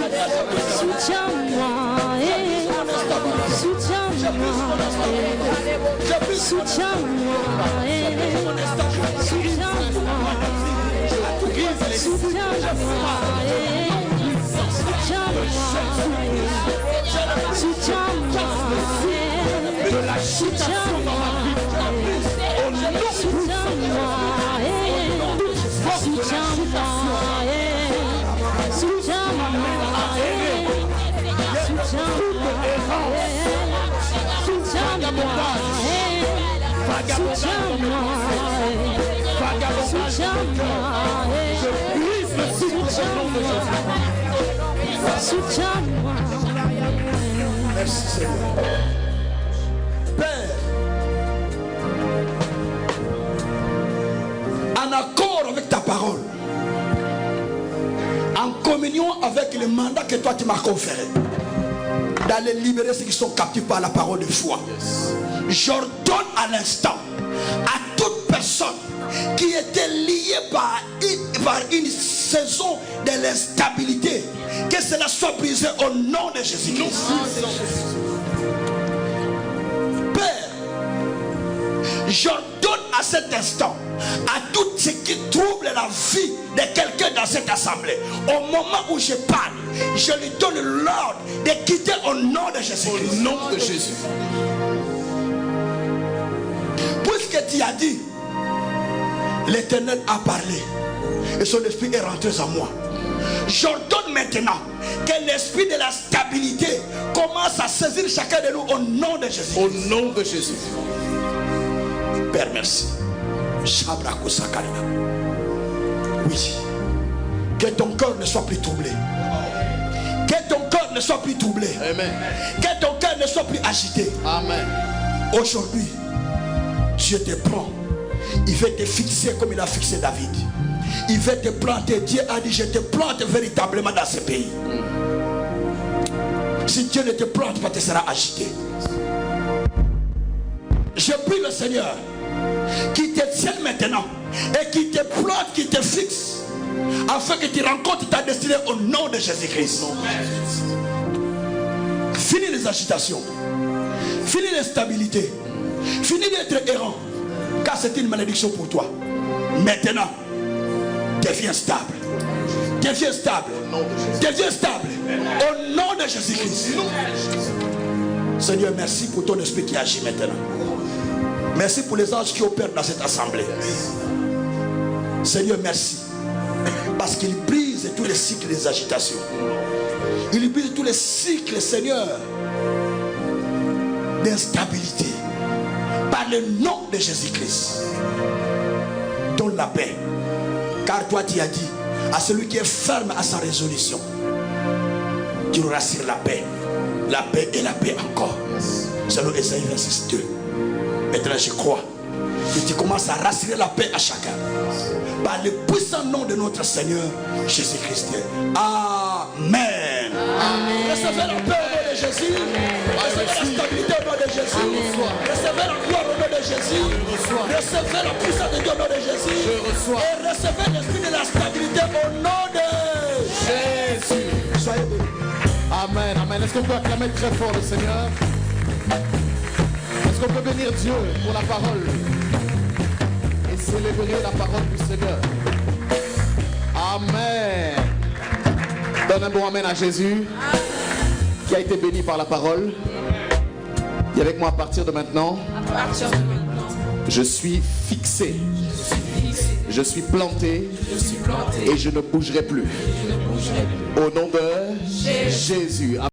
Merci Seigneur. Père, en accord avec ta parole, en communion avec le mandat que toi tu m'as conféré, d'aller libérer ceux qui sont captifs par la parole de foi. J'ordonne à l'instant à toute personne qui était liée par une saison de l'instabilité, que cela soit brisé au nom de Jésus-Christ. Père, j'ordonne à cet instant à tout ce qui trouble la vie de quelqu'un dans cette assemblée. Au moment où je parle, je lui donne l'ordre de quitter au nom de Jésus-Christ. Au nom de Jésus. Puisque tu as dit, l'Éternel a parlé et son esprit est rentré en moi. J'ordonne maintenant que l'esprit de la stabilité commence à saisir chacun de nous au nom de Jésus. Au nom de Jésus. Père, merci. Oui. Que ton cœur ne soit plus troublé. Que ton cœur ne soit plus troublé. Amen. Que ton cœur ne soit plus agité. Amen. Aujourd'hui, Dieu te prend. Il veut te fixer comme il a fixé David. Il veut te planter. Dieu a dit, je te plante véritablement dans ce pays. Si Dieu ne te plante pas, tu seras agité. Je prie le Seigneur qui te tienne maintenant et qui te plante, qui te fixe, afin que tu rencontres ta destinée au nom de Jésus-Christ. Fini les agitations, fini l'instabilité, fini d'être errant, car c'est une malédiction pour toi. Maintenant, deviens stable. Deviens stable. Deviens stable. Au nom de Jésus-Christ. Seigneur, merci pour ton esprit qui agit maintenant. Merci pour les anges qui opèrent dans cette assemblée. Seigneur, merci. Parce qu'il brise tous les cycles des agitations. Il brise tous les cycles, Seigneur, d'instabilité. Par le nom de Jésus-Christ. Donne la paix. Car toi tu as dit à celui qui est ferme à sa résolution, tu auras sur la paix et la paix encore. Selon Ésaïe 26:2. Maintenant je crois que tu commences à rassurer la paix à chacun par le puissant nom de notre Seigneur Jésus-Christ. Amen. Recevez la paix au nom de Jésus. Recevez la stabilité au nom de Jésus. Recevez la gloire au nom de Jésus. Recevez la puissance de Dieu au nom de Jésus. Et recevez l'esprit de la stabilité au nom de Jésus. Soyez bénis. Amen, amen. Est-ce qu'on peut acclamer très fort le Seigneur? Est-ce qu'on peut bénir Dieu pour la parole et célébrer la parole du Seigneur? Amen. Donne un bon amen à Jésus qui a été béni par la parole. Et avec moi à partir de maintenant, Je suis fixé. Je suis planté. Et je ne bougerai plus. Au nom de Jésus.